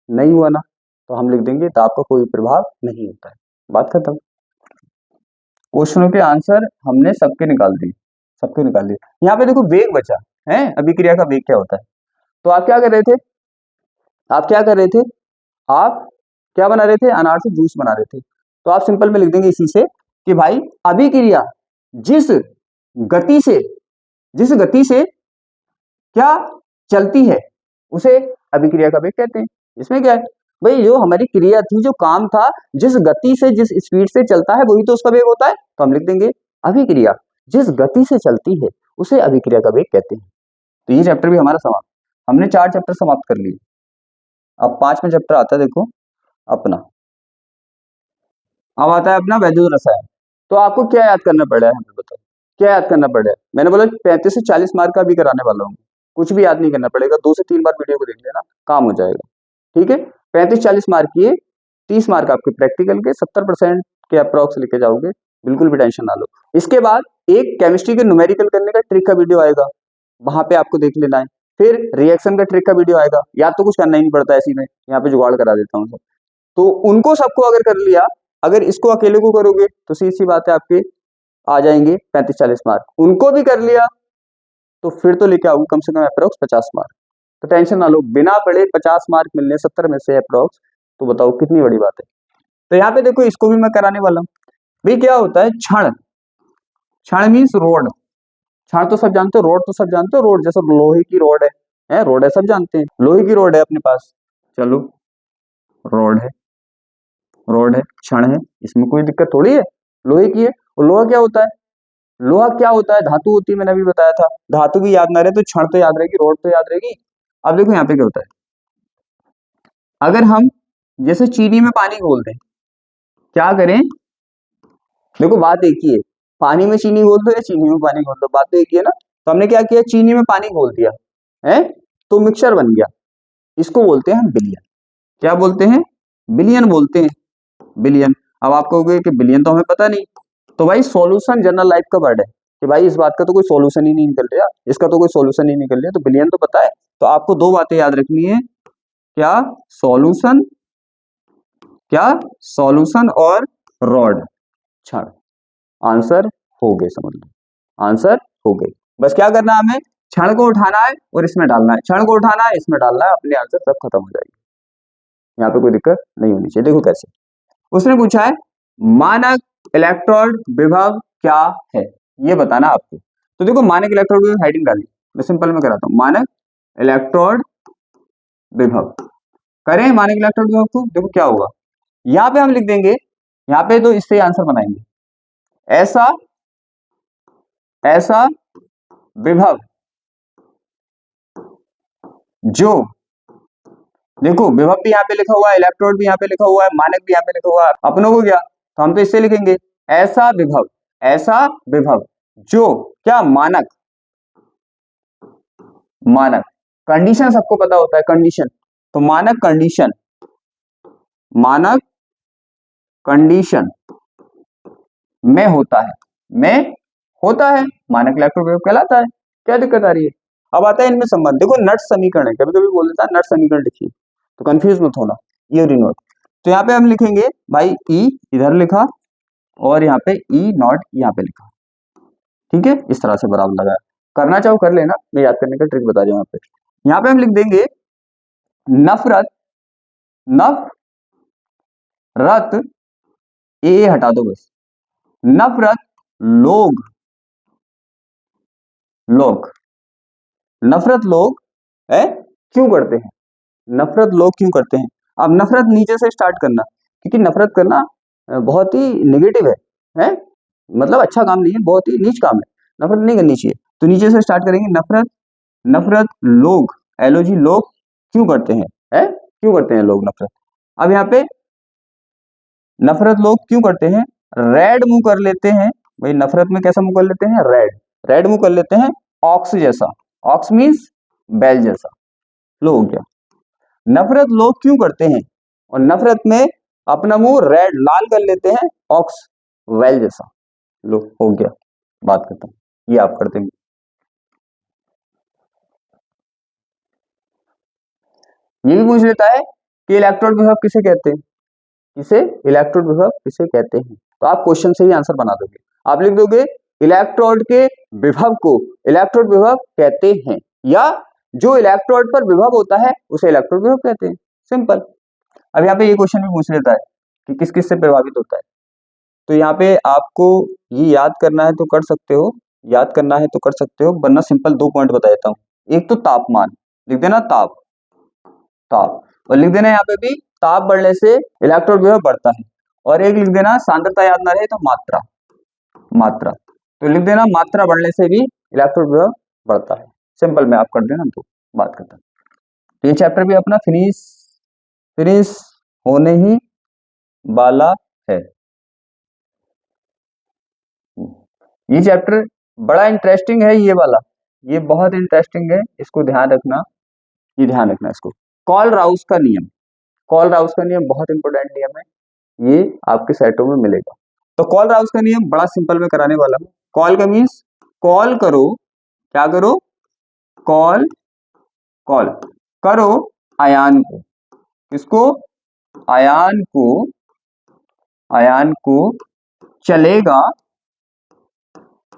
नहीं हुआ ना, तो हम लिख देंगे दाब का कोई प्रभाव नहीं होता है, बात खत्म। क्वेश्चनों के आंसर हमने सबके निकाल दिए। यहाँ पे देखो वेग बचा है, अभिक्रिया का वेग क्या होता है। तो आप क्या कर रहे थे, आप क्या बना रहे थे, अनार से जूस बना रहे थे। तो आप सिंपल में लिख देंगे इसी से कि भाई अभिक्रिया जिस गति से क्या चलती है उसे अभिक्रिया का वेग कहते हैं। इसमें क्या है भाई, जो हमारी क्रिया थी, जो काम था, जिस गति से, जिस स्पीड से चलता है वही तो उसका वेग होता है। तो हम लिख देंगे अभिक्रिया जिस गति से चलती है उसे अभिक्रिया का वेग कहते हैं। तो ये चैप्टर भी हमारा समाप्त, हमने 4 चैप्टर समाप्त कर लिए। अब 5वां चैप्टर आता है, देखो अपना, अब आता है अपना वैद्युत रसायन। तो आपको क्या याद करना पड़ा है, हमें बताओ क्या याद करना पड़ा है। मैंने बोला 35 से 40 मार्क का भी कराने वाला हूँ, कुछ भी याद नहीं करना पड़ेगा, 2 से 3 बार वीडियो को देख लेना, काम हो जाएगा। ठीक है, 35-40 मार्क किए, 30 मार्क आपके प्रैक्टिकल के, 70% के अप्रॉक्स लेके जाओगे, बिल्कुल भी टेंशन ना लो। इसके बाद एक केमिस्ट्री के न्यूमेरिकल करने का ट्रिक का वीडियो आएगा, वहां पे आपको देख लेना है। फिर रिएक्शन का ट्रिक का वीडियो आएगा, याद तो कुछ करना ही नहीं पड़ता, ऐसी में यहाँ पे जुगाड़ करा देता हूँ सब। तो उनको सबको अगर कर लिया, अगर इसको अकेले को करोगे तो सीधी सी बात है आपके आ जाएंगे 35-40 मार्क। उनको भी कर लिया तो फिर तो लेके आओगे कम से कम अप्रोक्स 50 मार्क। तो टेंशन ना लो, बिना पढ़े 50 मार्क मिलने 70 में से अप्रोक्स, तो बताओ कितनी बड़ी बात है। तो यहाँ पे देखो इसको भी मैं कराने वाला हूँ। भाई क्या होता है क्षण मीन्स रोड। क्षण तो सब जानते हो, रोड तो सब जानते हो, रोड जैसे लोहे की रोड है रोड है, सब जानते हैं, लोहे की रोड है अपने पास, चलो रोड है, क्षण है, इसमें कोई दिक्कत थोड़ी है, लोहे की है। और लोहा क्या होता है, धातु होती है, मैंने अभी बताया था। धातु भी याद ना रहे तो क्षण तो याद रहेगी, रोड तो याद रहेगी। अब देखो यहाँ पे क्या होता है, अगर हम जैसे चीनी में पानी घोल दें, क्या करें, देखो बात एक ही है, पानी में चीनी घोल दो या चीनी में पानी घोल दो, बात तो एक ही है ना। तो हमने क्या किया, चीनी में पानी घोल दिया है, तो मिक्सचर बन गया, इसको बोलते हैं हम बिलियन। क्या बोलते हैं, बिलियन बोलते हैं, बिलियन। अब आप कहोगे कि बिलियन तो हमें पता नहीं, तो भाई सॉल्यूशन जनरल लाइफ का वर्ड है कि भाई इस बात का तो कोई सॉल्यूशन ही नहीं निकल रहा, इसका तो कोई सॉल्यूशन ही निकल रहा, तो बिलियन तो पता है। तो आपको 2 बातें याद रखनी है, क्या सॉल्यूशन और रॉड, क्षण। आंसर हो गए, समझ लो आंसर हो गए। बस क्या करना है, हमें क्षण को उठाना है और इसमें डालना है, क्षण को उठाना है, इसमें डालना है, अपने आंसर सब खत्म हो जाएगी। यहाँ पे कोई दिक्कत नहीं होनी चाहिए। देखो कैसे, उसने पूछा है मानक इलेक्ट्रोड विभव क्या है, ये बताना आपको। तो देखो मानक इलेक्ट्रोड विभव हेडिंग डाली, मैं सिंपल में कराता हूं, मानक इलेक्ट्रोड विभव। करें मानक इलेक्ट्रोड विभव को, देखो क्या होगा, यहां पे हम लिख देंगे, यहां पे तो इससे आंसर बनाएंगे, ऐसा ऐसा विभव जो, देखो विभव भी यहाँ पे लिखा हुआ है, इलेक्ट्रोड भी यहाँ पे लिखा हुआ है, मानक भी यहाँ पे लिखा हुआ है, अपनों को क्या, तो हम तो इससे लिखेंगे ऐसा विभव, ऐसा विभव जो क्या, मानक, मानक कंडीशन सबको पता होता है, कंडीशन, तो मानक कंडीशन, मानक कंडीशन में होता है, में होता है, मानक इलेक्ट्रोड विभव कहलाता है। क्या दिक्कत आ रही है? अब आता है इनमें संबंध, देखो नट समीकरण है, कभी कभी बोल देता है नट समीकरण लिखिए, तो कंफ्यूज मत होना, ये नोट। तो यहाँ पे हम लिखेंगे भाई ई इधर लिखा और यहाँ पे ई नॉट यहाँ पे लिखा, ठीक है, इस तरह से बराबर लगाया, करना चाहो कर लेना, मैं याद करने का ट्रिक बता रहा हूँ। यहाँ पे हम लिख देंगे नफरत, नफरत, ए हटा दो बस, नफरत लोग, लोग, नफरत लोग है क्यों करते हैं, नफरत लोग क्यों करते हैं। अब नफरत नीचे से स्टार्ट करना, क्योंकि नफरत करना बहुत ही नेगेटिव है, मतलब अच्छा काम नहीं है, बहुत ही नीच काम है, नफरत नहीं करनी चाहिए। तो नीचे से स्टार्ट करेंगे, नफरत, नफरत लोग, एलओजी लोग क्यों करते हैं, क्यों करते हैं लोग नफरत। अब यहाँ पे नफरत लोग क्यों करते हैं, रेड मुंह कर लेते हैं, भाई नफरत में कैसा मुंह कर लेते हैं, रेड, रेड मुंह कर लेते हैं, ऑक्स जैसा, ऑक्स मीन्स बैल जैसा, लो हो गया। नफरत लोग क्यों करते हैं, और नफरत में अपना मुंह रेड लाल कर लेते हैं, ऑक्स वेल जैसा, लो हो गया, बात करता हूं, ये आप करते हैं। ये भी पूछ लेता है कि इलेक्ट्रोड विभव किसे कहते हैं, किसे इलेक्ट्रोड विभव किसे कहते हैं, तो आप क्वेश्चन से ही आंसर बना दोगे, आप लिख दोगे इलेक्ट्रोड के विभव को इलेक्ट्रोड विभव कहते हैं, या जो इलेक्ट्रोड पर विभव होता है उसे इलेक्ट्रोड विभव कहते हैं, सिंपल। अब यहाँ पे ये क्वेश्चन भी पूछ लेता है कि किस किस से प्रभावित होता है, तो यहाँ पे आपको ये याद करना है तो कर सकते हो, याद करना है तो कर सकते हो, वरना सिंपल 2 पॉइंट बता देता हूँ। एक तो तापमान, लिख देना ताप, ताप, और लिख देना यहाँ पे भी ताप बढ़ने से इलेक्ट्रोड विभव बढ़ता है, और एक लिख देना सांद्रता याद ना रहे तो मात्रा, मात्रा, तो लिख देना मात्रा बढ़ने से भी इलेक्ट्रोड विभव बढ़ता है, सिंपल में आप कर देना, तो बात करता हूँ। तो ये चैप्टर भी अपना फिनिश फिनिश होने ही वाला है। ये चैप्टर बड़ा इंटरेस्टिंग है, ये वाला, ये बहुत इंटरेस्टिंग है, इसको ध्यान रखना, ये ध्यान रखना इसको। कॉल राउस का नियम, कॉल राउस का नियम बहुत इंपॉर्टेंट नियम है, ये आपके सेटों में मिलेगा। तो कॉल राउस का नियम बड़ा सिंपल में कराने वाला हूँ। कॉल का मीन्स कॉल करो, क्या करो, कॉल, कॉल करो आयान को, किसको, आयान को, आयान को चलेगा,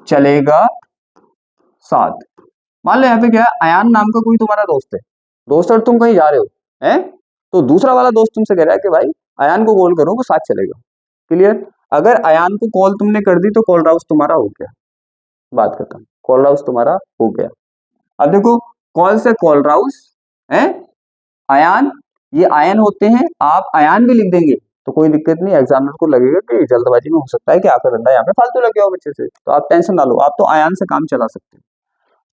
चलेगा साथ। मान लो यहाँ पे क्या है, अयान नाम का कोई तुम्हारा दोस्त है, दोस्त, और तुम कहीं जा रहे हो, हैं, तो दूसरा वाला दोस्त तुमसे कह रहा है कि भाई अयान को कॉल करो वो साथ चलेगा, क्लियर। अगर अयान को कॉल तुमने कर दी तो कॉल राउस तुम्हारा हो गया, बात खत्म, कॉल राउस तुम्हारा हो गया। अब देखो कॉल से कॉल राउस है, अयान, ये आयन होते हैं, आप अयान भी लिख देंगे तो कोई दिक्कत नहीं, एग्जामिनर को लगेगा कि जल्दबाजी में हो सकता है कि आकर बंदा यहाँ पे फालतू लग गया हो बच्चे से, तो आप टेंशन ना लो, आप तो आयन से काम चला सकते हो।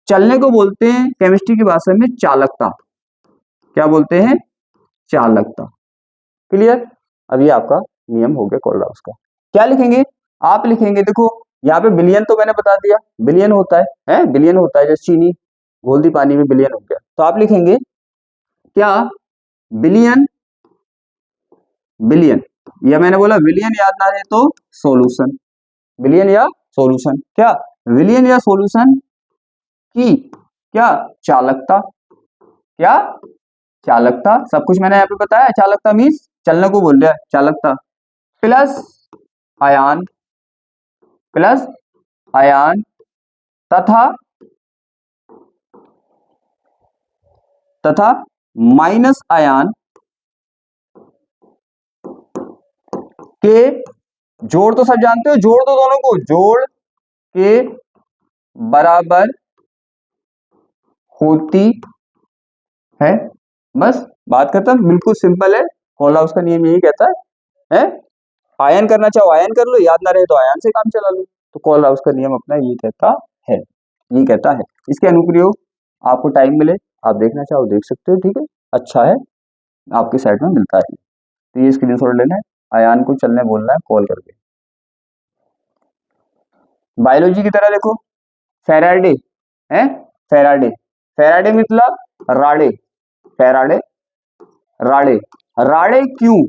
चलने को बोलते हैं केमिस्ट्री की भाषा में चालकता, क्या बोलते हैं, चालकता, क्लियर। अब ये आपका नियम हो गया कॉल राउस का। क्या लिखेंगे, आप लिखेंगे, देखो यहाँ पे बिलियन तो मैंने बता दिया, बिलियन होता है, बिलियन होता है, जैसे चीनी घोल दी पानी में बिलियन हो गया, तो आप लिखेंगे क्या, बिलियन, बिलियन, या मैंने बोला विलियन याद ना रहे तो सॉल्यूशन, विलियन या सॉल्यूशन, क्या विलियन या सॉल्यूशन की क्या चालकता, क्या चालकता, सब कुछ मैंने यहाँ पे बताया, चालकता मीन्स चलने को बोल रहा है, चालकता प्लस आयान, प्लस आयान तथा, तथा माइनस आयान के जोड़ तो सब जानते हो, जोड़ दो दोनों को, जोड़ के बराबर होती है, बस बात खत्म। बिल्कुल सिंपल है, कोलहाउस का नियम यही कहता है? आयन करना चाहो आयन कर लो, याद ना रहे तो आयन से काम चला लो। तो कोलहाउस का नियम अपना ये कहता है, ये कहता है। इसके अनुप्रयोग आपको टाइम मिले आप देखना चाहो देख सकते हो, ठीक है, अच्छा है, आपके साइड में मिलता है। तो ये स्क्रीनशॉट लेना है, आयन को चलने बोलना है कॉल करके। बायोलॉजी की तरह देखो, फेराडे है, फेराडे, फेराडे मतलब राडे, फेराडे, राडे, राडे क्यों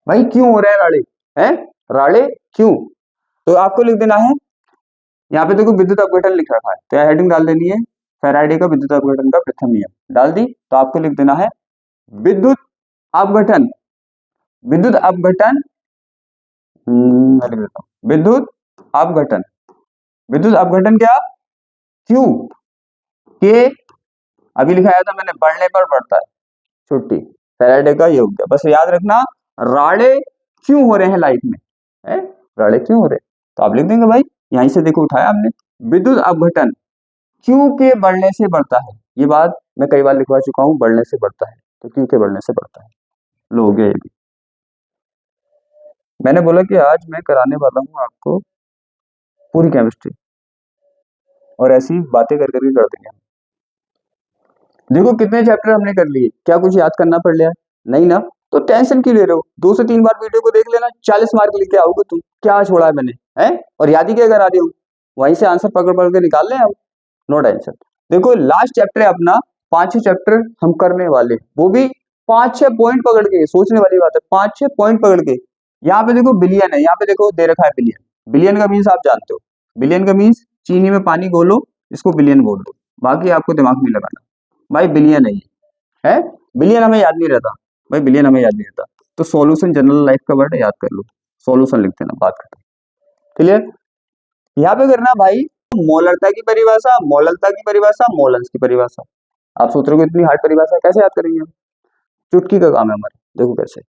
भाई, क्यों हो रहे हैं राडे, हैं राडे क्यों? तो आपको लिख देना है, यहाँ पे देखो विद्युत अपघटन लिख रखा है, तो यह हेडिंग डाल देनी है, फेराडे का विद्युत अपघटन का प्रथम नियम डाल दी। तो आपको लिख देना है विद्युत अपघटन, विद्युत अपघटन, मैं लिख देता हूं विद्युत अपघटन, विद्युत अपघटन क्या, क्यों के, अभी लिखाया था मैंने, बढ़ने पर बढ़ता है, छुट्टी, फैराडे का ये हो गया। बस याद रखना राडे क्यों हो रहे हैं लाइफ में, है राडे क्यों हो रहे हैं, तो आप लिख देंगे भाई, यहीं से देखो उठाया हमने, विद्युत अपघटन क्यों के बढ़ने से बढ़ता है। ये बात मैं कई बार लिखवा चुका हूं, बढ़ने से बढ़ता है, तो क्यों के बढ़ने से बढ़ता है, लो हो गया ये भी। मैंने बोला कि आज मैं कराने वाला हूं आपको पूरी केमिस्ट्री, और ऐसी बातें कर करके कर देंगे। देखो कितने चैप्टर हमने कर लिए, क्या कुछ याद करना पड़ लिया, नहीं ना, तो टेंशन क्यों ले रहे हो, 2 से 3 बार वीडियो को देख लेना, 40 मार्क लेके आओगे तुम, क्या छोड़ा है मैंने, है और याद ही क्या करा रही हूँ, वहीं से आंसर पकड़ पकड़ के निकाल लें हम, नो टेंशन। देखो लास्ट चैप्टर है अपना, 5-6 चैप्टर हम करने वाले, वो भी 5-6 पॉइंट पकड़ के, सोचने वाली बात है, 5-6 पॉइंट पकड़ के। यहाँ पे देखो बिलियन है, यहाँ पे देखो दे रखा है बिलियन, बिलियन का मीन्स आप जानते हो, बिलियन का मीन्स चीनी में पानी घोलो, इसको बिलियन बोल दो, बाकी आपको दिमाग नहीं लगाना, भाई बिलियन है बिलियन हमें याद नहीं रहता, भाई बिलियन हमें याद नहीं रहता, तो सॉल्यूशन जनरल लाइफ का वर्ड याद कर लो, सॉल्यूशन लिख देना, बात खत्म, क्लियर। यहाँ पे करना भाई मोलरता की परिभाषा, मोलरता की परिभाषा, मोलेंस की परिभाषा। आप सोच रहे हो इतनी हार्ड परिभाषा कैसे याद करेंगे हम, चुटकी का काम है हमारा, देखो कैसे।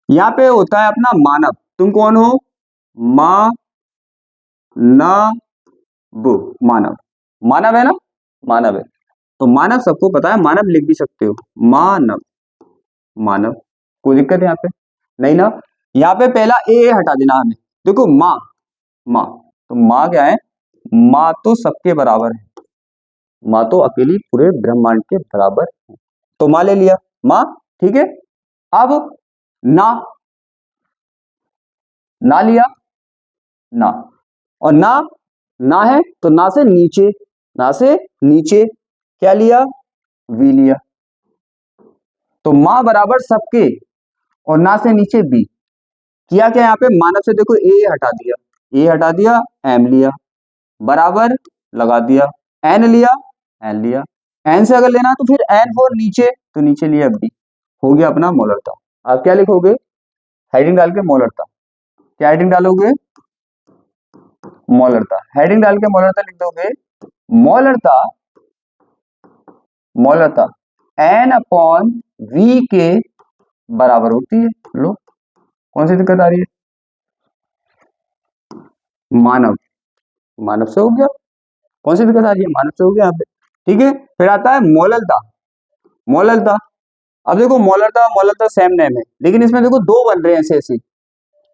यहाँ पे होता है अपना मानव, तुम कौन हो, मानव, मानव, मानव है ना, मानव है, तो मानव सबको पता है, मानव लिख भी सकते हो, मानव, मानव, कोई दिक्कत है यहाँ पे, नहीं ना। यहाँ पे पहला ए हटा देना हमें, देखो माँ, माँ, तो माँ क्या है, माँ तो सबके बराबर है, माँ तो अकेली पूरे ब्रह्मांड के बराबर है, तो माँ ले लिया, माँ, ठीक है। अब ना, ना लिया, ना, और ना है तो ना से नीचे, ना से नीचे क्या लिया, वी लिया, तो माँ बराबर सबके, और ना से नीचे बी, किया क्या यहाँ पे, मानव से देखो ए हटा दिया, ए हटा दिया, एम लिया, बराबर लगा दिया, एन लिया, एन लिया, एन से अगर लेना तो फिर एन फॉर नीचे, तो नीचे लिया बी, हो गया अपना मोलरता। आप क्या लिखोगे, हेडिंग डाल के मोलरता, क्या हेडिंग डालोगे, मोलरता, हेडिंग डाल के मोलरता लिख दोगे, मोलरता, मोलरता एन अपॉन वी के बराबर होती है, लो कौन सी दिक्कत आ रही है, मानव, मानव से हो गया, कौन सी दिक्कत आ रही है, मानव से हो गया यहाँ पे, ठीक है। फिर आता है मोलरता, मोलरता, अब देखो मोलरता मोलरता सेम नेम है, लेकिन इसमें देखो दो बन रहे हैं ऐसे ऐसे,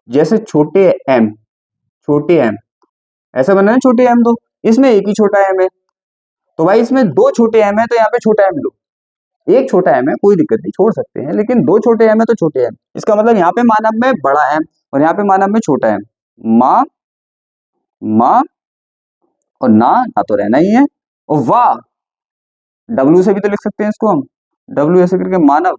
जैसे छोटे एम, छोटे एम ऐसा बना है, छोटे एम दो, इसमें एक ही छोटा एम है, तो भाई इसमें दो छोटे एम है तो यहाँ पे छोटा एम लो, एक छोटा एम है कोई दिक्कत नहीं छोड़ सकते हैं, लेकिन दो छोटे एम है तो छोटे एम, इसका मतलब यहाँ पे मानव में बड़ा एम और यहाँ पे मानव में छोटा एम, माँ, माँ और ना तो रहना ही है, और वाह, डब्ल्यू से भी तो लिख सकते हैं इसको हम, डब्ल्यू ऐसे करके मानव,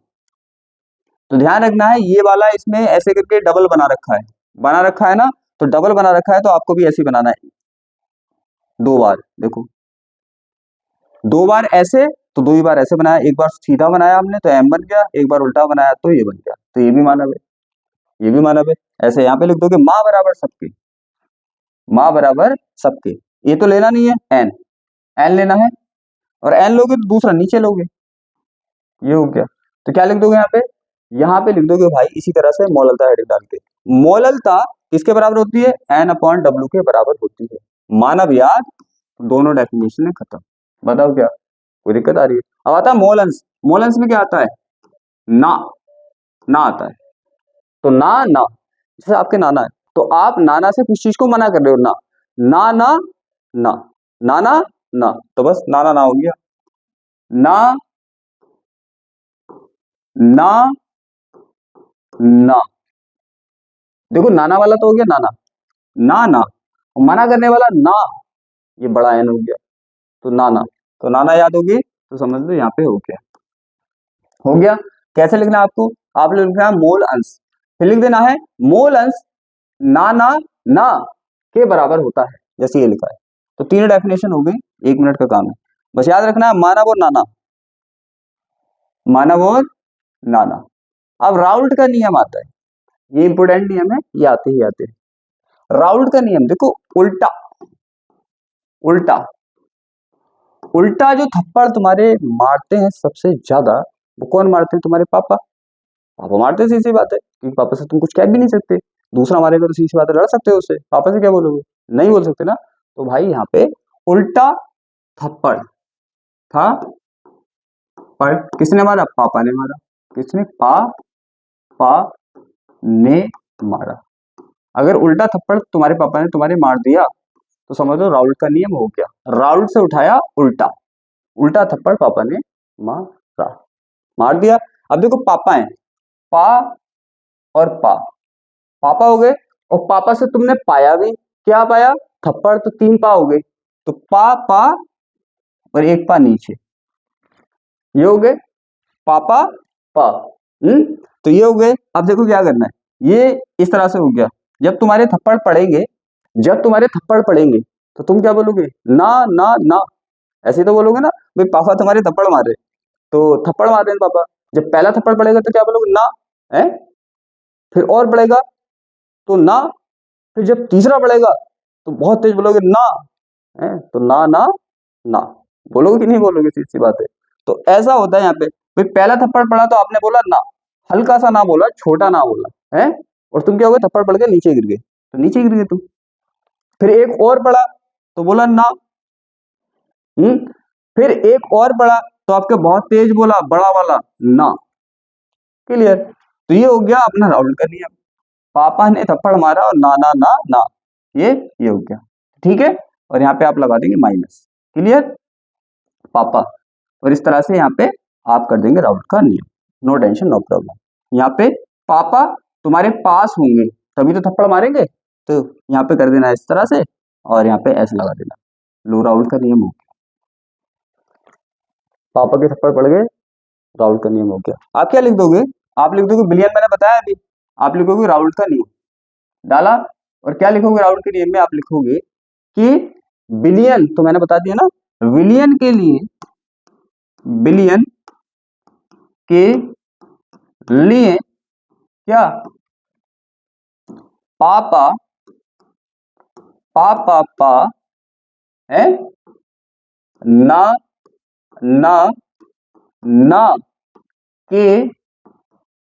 तो ध्यान रखना है ये वाला इसमें ऐसे करके डबल बना रखा है, बना रखा है ना, तो डबल बना रखा है तो आपको भी ऐसे बनाना है, 2 बार देखो, 2 बार ऐसे तो 2 ही बार ऐसे बनाया, एक बार सीधा बनाया हमने तो एम बन गया, एक बार उल्टा बनाया तो ये बन गया, तो ये भी मानव है, ये भी मानव है, ऐसे यहाँ पे लिख दोगे माँ बराबर सबके, माँ बराबर सबके, ये तो लेना नहीं है एन, एन लेना है, और एन लोगे तो दूसरा नीचे लोगे, ये हो गया, तो क्या लिख दोगे यहाँ पे लिख दोगे भाई इसी तरह से मोलरता हेडिंग डाल के, मोललता किसके बराबर होती है? N/W के बराबर होती है। मानव याद, दोनों डेफिनेशन है खत्म। बताओ क्या कोई दिक्कत आ रही है? अब आता है मोल अंश। मोल अंश में क्या आता है? ना, ना आता है। तो ना ना, जैसे आपके नाना है तो आप नाना से किस चीज को मना कर रहे हो? ना ना ना ना ना ना ना, तो बस नाना ना हो गया। ना ना ना, देखो नाना वाला तो हो गया नाना, ना ना, मना करने वाला ना, ये बड़ा एन हो गया, तो नाना, तो नाना याद होगी तो समझ लो यहाँ पे हो गया। हो गया। कैसे लिखना है आपको? आप लोग लिखना है मोल अंश, फिर लिख देना है मोल अंश ना ना ना के बराबर होता है, जैसे ये लिखा है। तो तीन डेफिनेशन हो गई, 1 मिनट का काम है। बस याद रखना है मानव और नाना, मानव और नाना। अब राउल्ट का नियम आता है, ये इंपोर्टेंट नियम है, ये आते ही आते हैं। राउल्ट का नियम देखो, उल्टा उल्टा उल्टा जो थप्पड़ तुम्हारे मारते हैं सबसे ज्यादा, वो कौन मारते हैं? तुम्हारे पापा। पापा मारते हैं, सीधी बात है, क्योंकि पापा से तुम कुछ कह भी नहीं सकते। दूसरा मारेगा तो सीधी बात है, लड़ सकते हो उससे, पापा से क्या बोलोगे? नहीं बोल सकते ना। तो भाई यहाँ पे उल्टा थप्पड़ था, पर किसने मारा? पापा ने मारा। किसने? पा ने मारा। अगर उल्टा थप्पड़ तुम्हारे पापा ने तुम्हारे मार दिया तो समझ लो राउल्ट का नियम हो गया। राउल्ट से उठाया उल्टा, उल्टा थप्पड़ पापा ने मारा, मार दिया। अब देखो पापा है, पा और पापा हो गए, और पापा से तुमने पाया भी, क्या पाया? थप्पड़, तो 3 पा हो गए। तो पा और 1 पा नीचे, ये हो गए पापा पा। तो ये हो गए। अब देखो क्या करना है, ये इस तरह से हो गया। जब तुम्हारे थप्पड़ पड़ेंगे, जब तुम्हारे थप्पड़ पड़ेंगे तो तुम क्या बोलोगे? ना ना ना, ऐसे तो बोलोगे ना, भाई पापा तुम्हारे थप्पड़ मारे, तो थप्पड़ मार रहे हैं पापा। जब पहला थप्पड़ पड़ेगा तो क्या बोलोगे? ना है। फिर और पड़ेगा तो ना, फिर जब तीसरा पड़ेगा तो बहुत तेज बोलोगे ना है, तो ना ना ना, बोलोगे कि नहीं बोलोगे? सीधी सी बात है। तो ऐसा होता है यहाँ पे, भाई पहला थप्पड़ पड़ा तो आपने बोला ना, हल्का सा ना बोला, छोटा ना बोला है, और तुम क्या हो गए? थप्पड़ पड़ के नीचे गिर गए, तो नीचे गिर गए तुम। फिर एक और पड़ा तो बोला ना, फिर एक और पड़ा तो आपके बहुत तेज बोला, बड़ा वाला ना। क्लियर? तो ये हो गया अपना राउल्ट का नियम, पापा ने थप्पड़ मारा और ना ना ना ना, ये हो गया। ठीक है, और यहाँ पे आप लगा देंगे माइनस। क्लियर? पापा, और इस तरह से यहाँ पे आप कर देंगे राउल्ट का नियम, नो टेंशन नो प्रॉब्लम। यहाँ पे पापा तुम्हारे पास होंगे तभी तो थप्पड़ मारेंगे, तो यहाँ पे कर देना इस तरह से, और यहाँ पे ऐसे लगा देना, लो राउल्ट का नियम हो गया। पापा के थप्पड़ पड़ गए, राउल्ट का नियम हो गया। आप क्या लिख दोगे? आप लिख दोगे बिलियन, मैंने बताया अभी, आप लिखोगे राउल्ट का नियम डाला, और क्या लिखोगे राउल्ट के नियम में? आप लिखोगे कि बिलियन, तो मैंने बता दिया ना, विलियन के लिए, बिलियन के लिए क्या? पापा पापा पा है ना ना ना के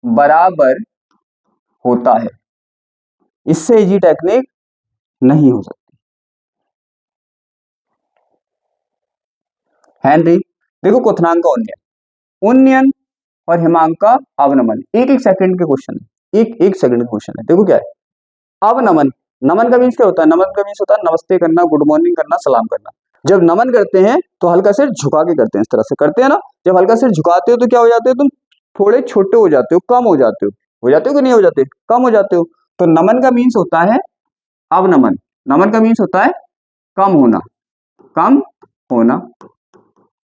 बराबर होता है। इससे इजी टेक्निक नहीं हो सकती। हेनरी, देखो क्वथनांक का उन्नयन, उन्नयन और हिमांक का अवनमन, एक एक सेकंड के क्वेश्चन है, एक एक सेकंड का क्वेश्चन है। देखो क्या है अवनमन, नमन का मीन्स क्या होता है? नमन का मीन्स होता है नमस्ते करना, गुड मॉर्निंग करना, सलाम करना। जब नमन करते हैं तो हल्का सिर झुका के करते हैं, इस तरह से करते हैं ना। जब हल्का सिर झुकाते हो तो क्या हो जाते हो? तुम थोड़े छोटे हो जाते हो, कम हो जाते हो कि नहीं हो जाते? कम हो जाते हो। तो नमन का मीन्स होता है अवनमन, नमन का मीन्स होता है कम होना, कम होना,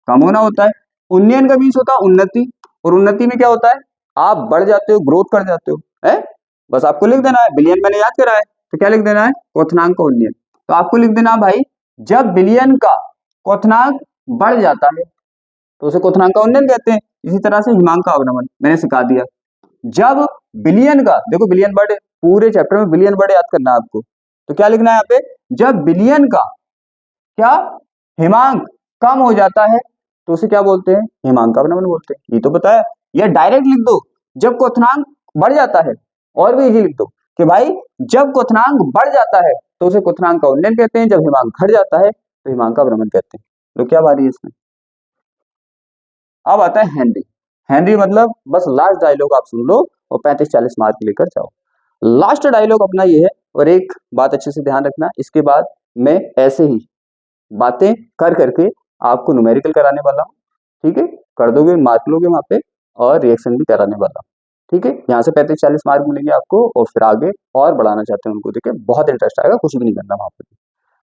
कम होना होता है। उन्नयन का मीन्स होता है उन्नति, और उन्नति में क्या होता है? आप बढ़ जाते हो, ग्रोथ कर जाते हो, है। बस आपको लिख देना है, बिलियन मैंने याद करा है, तो क्या लिख देना है? क्वथनांक का उन्नयन। तो आपको लिख देना भाई, जब बिलियन का क्वथनांक बढ़ जाता है तो उसे क्वथनांक का उन्नयन कहते हैं। इसी तरह से हिमांक का अवनमन मैंने सिखा दिया। जब बिलियन का, देखो बिलियन वर्ड पूरे चैप्टर में बिलियन वर्ड याद करना है आपको, तो क्या लिखना है यहाँ पे? जब बिलियन का क्या हिमांक कम हो जाता है तो उसे क्या बोलते हैं? हिमांक का अवनमन बोलते हैं। ये तो बताया, या डायरेक्ट लिख दो, जब क्वथनांक बढ़ जाता है, और भी इजी लिख दो, कि भाई जब क्वथनांक बढ़ जाता है तो उसे क्वथनांक का उन्नयन कहते हैं, जब हिमांक घट जाता है तो हिमांक का भ्रमण कहते हैं। तो क्या बारी है इसमें? अब आता है हेनरी। हेनरी मतलब बस लास्ट डायलॉग आप सुन लो और 35-40 मार्क लेकर जाओ। लास्ट डायलॉग अपना ये है, और एक बात अच्छे से ध्यान रखना, इसके बाद मैं ऐसे ही बातें कर करके आपको न्यूमेरिकल कराने वाला हूँ, ठीक है? कर दोगे, मार्क लोगे वहां पे, और रिएक्शन भी कराने वाला हूँ, ठीक है? यहाँ से 35-40 मार्क मिलेंगे आपको, और फिर आगे और बढ़ाना चाहते हैं उनको, देखिए बहुत इंटरेस्ट आएगा, कुछ भी नहीं करना वहां पे।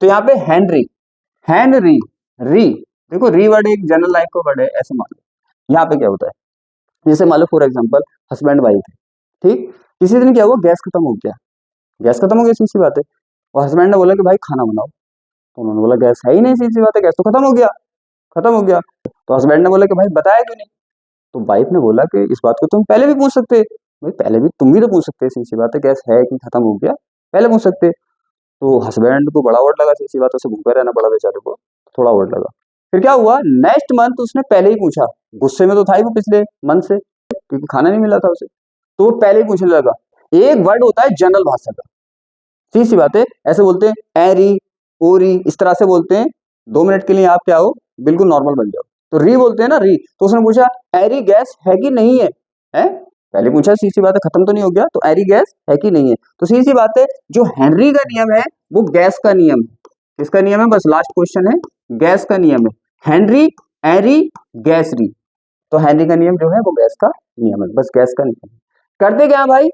तो यहाँ पे हेनरी, हेनरी, री, देखो री वर्ड एक जनरल लाइफ का वर्ड है, ऐसे मान लो। यहाँ पे क्या होता है, जैसे मान लो फॉर एग्जाम्पल हस्बैंड वाइफ है, ठीक? किसी दिन क्या हुआ, गैस खत्म हो गया, गैस खत्म हो गया, सीधी सी बात है। और हस्बैंड ने बोला कि भाई खाना बनाओ, तो उन्होंने बोला गैस है ही नहीं, सीधी सी बात है, गैस तो खत्म हो गया, खत्म हो गया। तो हस्बैंड ने बोला कि भाई बताया क्यों नहीं? तो वाइफ ने बोला कि इस बात को तुम पहले भी पूछ सकते, भाई पहले भी तुम भी तो पूछ सकते, सीधी सी बात है, गैस है कि खत्म हो गया, पहले पूछ सकते। तो हस्बैंड को बड़ा वर्ड लगा, सीधी सी बात है, उसे भूखा रहना पड़ा बेचारे को, थोड़ा वर्ड लगा। फिर क्या हुआ, नेक्स्ट मंथ उसने पहले ही पूछा, गुस्से में तो था ही वो पिछले मंथ से, क्योंकि खाना नहीं मिला था उसे, तो वो पहले ही पूछने लगा। एक वर्ड होता है जनरल भाषा का, सीधी सी बात है, ऐसे बोलते हैं एरी, ओरी, इस तरह से बोलते हैं। 2 मिनट के लिए आप क्या हो, बिल्कुल नॉर्मल बन जाओ। तो री बोलते हैं ना, री। तो उसने पूछा एरी गैस है कि नहीं है, हैं? पहले पूछा, सीधी सी बात है, खत्म तो नहीं हो गया, तो एरी गैस है कि नहीं है। तो सीधी सी बात है, जो हेनरी का नियम है वो गैस का नियम है। किसका नियम है, बस लास्ट क्वेश्चन है, गैस का नियम है। हेनरी, एरी, गैस, री। तो हेनरी का नियम जो है वो गैस का नियम है, बस गैस का नियम है। करते क्या है भाई,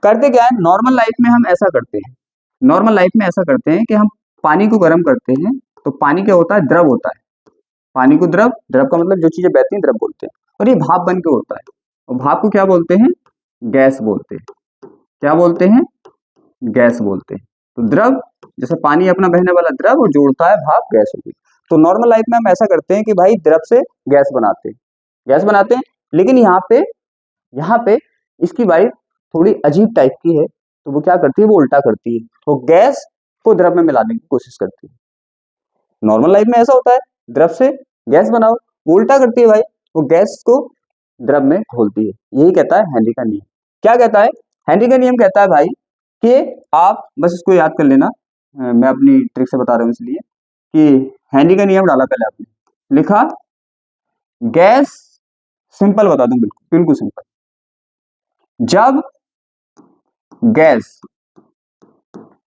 करते क्या है, नॉर्मल लाइफ में हम ऐसा करते हैं, नॉर्मल लाइफ में ऐसा करते हैं कि हम पानी को गर्म करते हैं, तो पानी क्या होता है, द्रव होता है। पानी को द्रव, द्रव का मतलब जो चीजें बहती हैं द्रव बोलते हैं, और ये भाप बन के होता है, और भाप को क्या बोलते हैं, गैस बोलते हैं। क्या बोलते हैं, गैस बोलते हैं। तो द्रव, जैसे पानी अपना बहने वाला द्रव, और जोड़ता है भाप, गैस होगी। तो नॉर्मल लाइफ में हम ऐसा करते हैं कि भाई द्रव से गैस बनाते हैं, गैस बनाते हैं। लेकिन यहाँ पे इसकी वाइफ थोड़ी अजीब टाइप की है, तो वो क्या करती है, वो उल्टा करती है, वो गैस को द्रव में मिलाने की कोशिश करती है। नॉर्मल लाइफ में ऐसा होता है, द्रव से गैस बनाओ, वो उल्टा करती है भाई, वो गैस को द्रव में घोलती है। यही कहता है हेनरी का नियम। क्या कहता है, हेनरी का नियम कहता है भाई कि आप बस इसको याद कर लेना, मैं अपनी ट्रिक से बता रहा हूँ इसलिए, कि हेनरी का नियम डाला पहले आपने, लिखा गैस, सिंपल बता दूं, बिल्कुल बिल्कुल सिंपल, जब गैस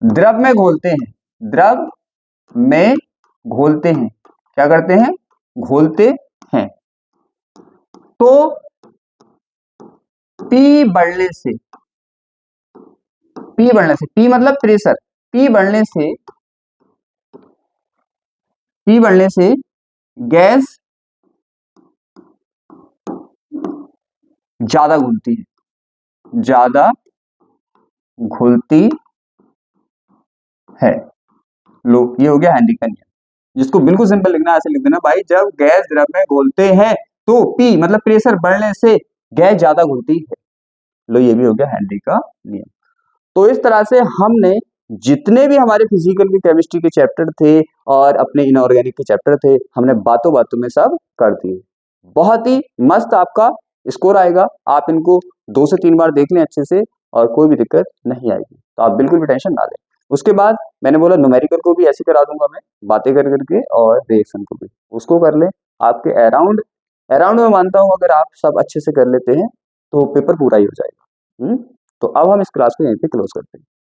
द्रव में घोलते हैं, द्रव में घोलते हैं, क्या करते हैं, घोलते हैं, तो पी बढ़ने से, पी बढ़ने से, पी मतलब प्रेशर, पी बढ़ने से, पी बढ़ने से गैस ज्यादा घुलती है, ज्यादा घुलती है। लो, ये हो गया हेनरी का नियम, जिसको बिल्कुल सिंपल लिखना है, ऐसे लिख देना भाई, जब गैस द्रव में घोलते हैं तो पी मतलब प्रेशर बढ़ने से गैस ज्यादा घुलती है। लो, ये भी हो गया हेनरी का नियम। तो इस तरह से हमने जितने भी हमारे फिजिकल की केमिस्ट्री के चैप्टर थे और अपने इनऑर्गेनिक के चैप्टर थे, हमने बातों बातों में सब कर दिए। बहुत ही मस्त आपका स्कोर आएगा, आप इनको 2 से 3 बार देख लें अच्छे से, और कोई भी दिक्कत नहीं आएगी, तो आप बिल्कुल भी टेंशन ना लें। उसके बाद मैंने बोला न्यूमेरिकल को भी ऐसे करा दूंगा मैं, बातें कर करके, और रिएक्शन को भी, उसको कर लें। आपके अराउंड अराउंड में मानता हूँ अगर आप सब अच्छे से कर लेते हैं तो पेपर पूरा ही हो जाएगा। तो अब हम इस क्लास को यहीं पे क्लोज करते हैं।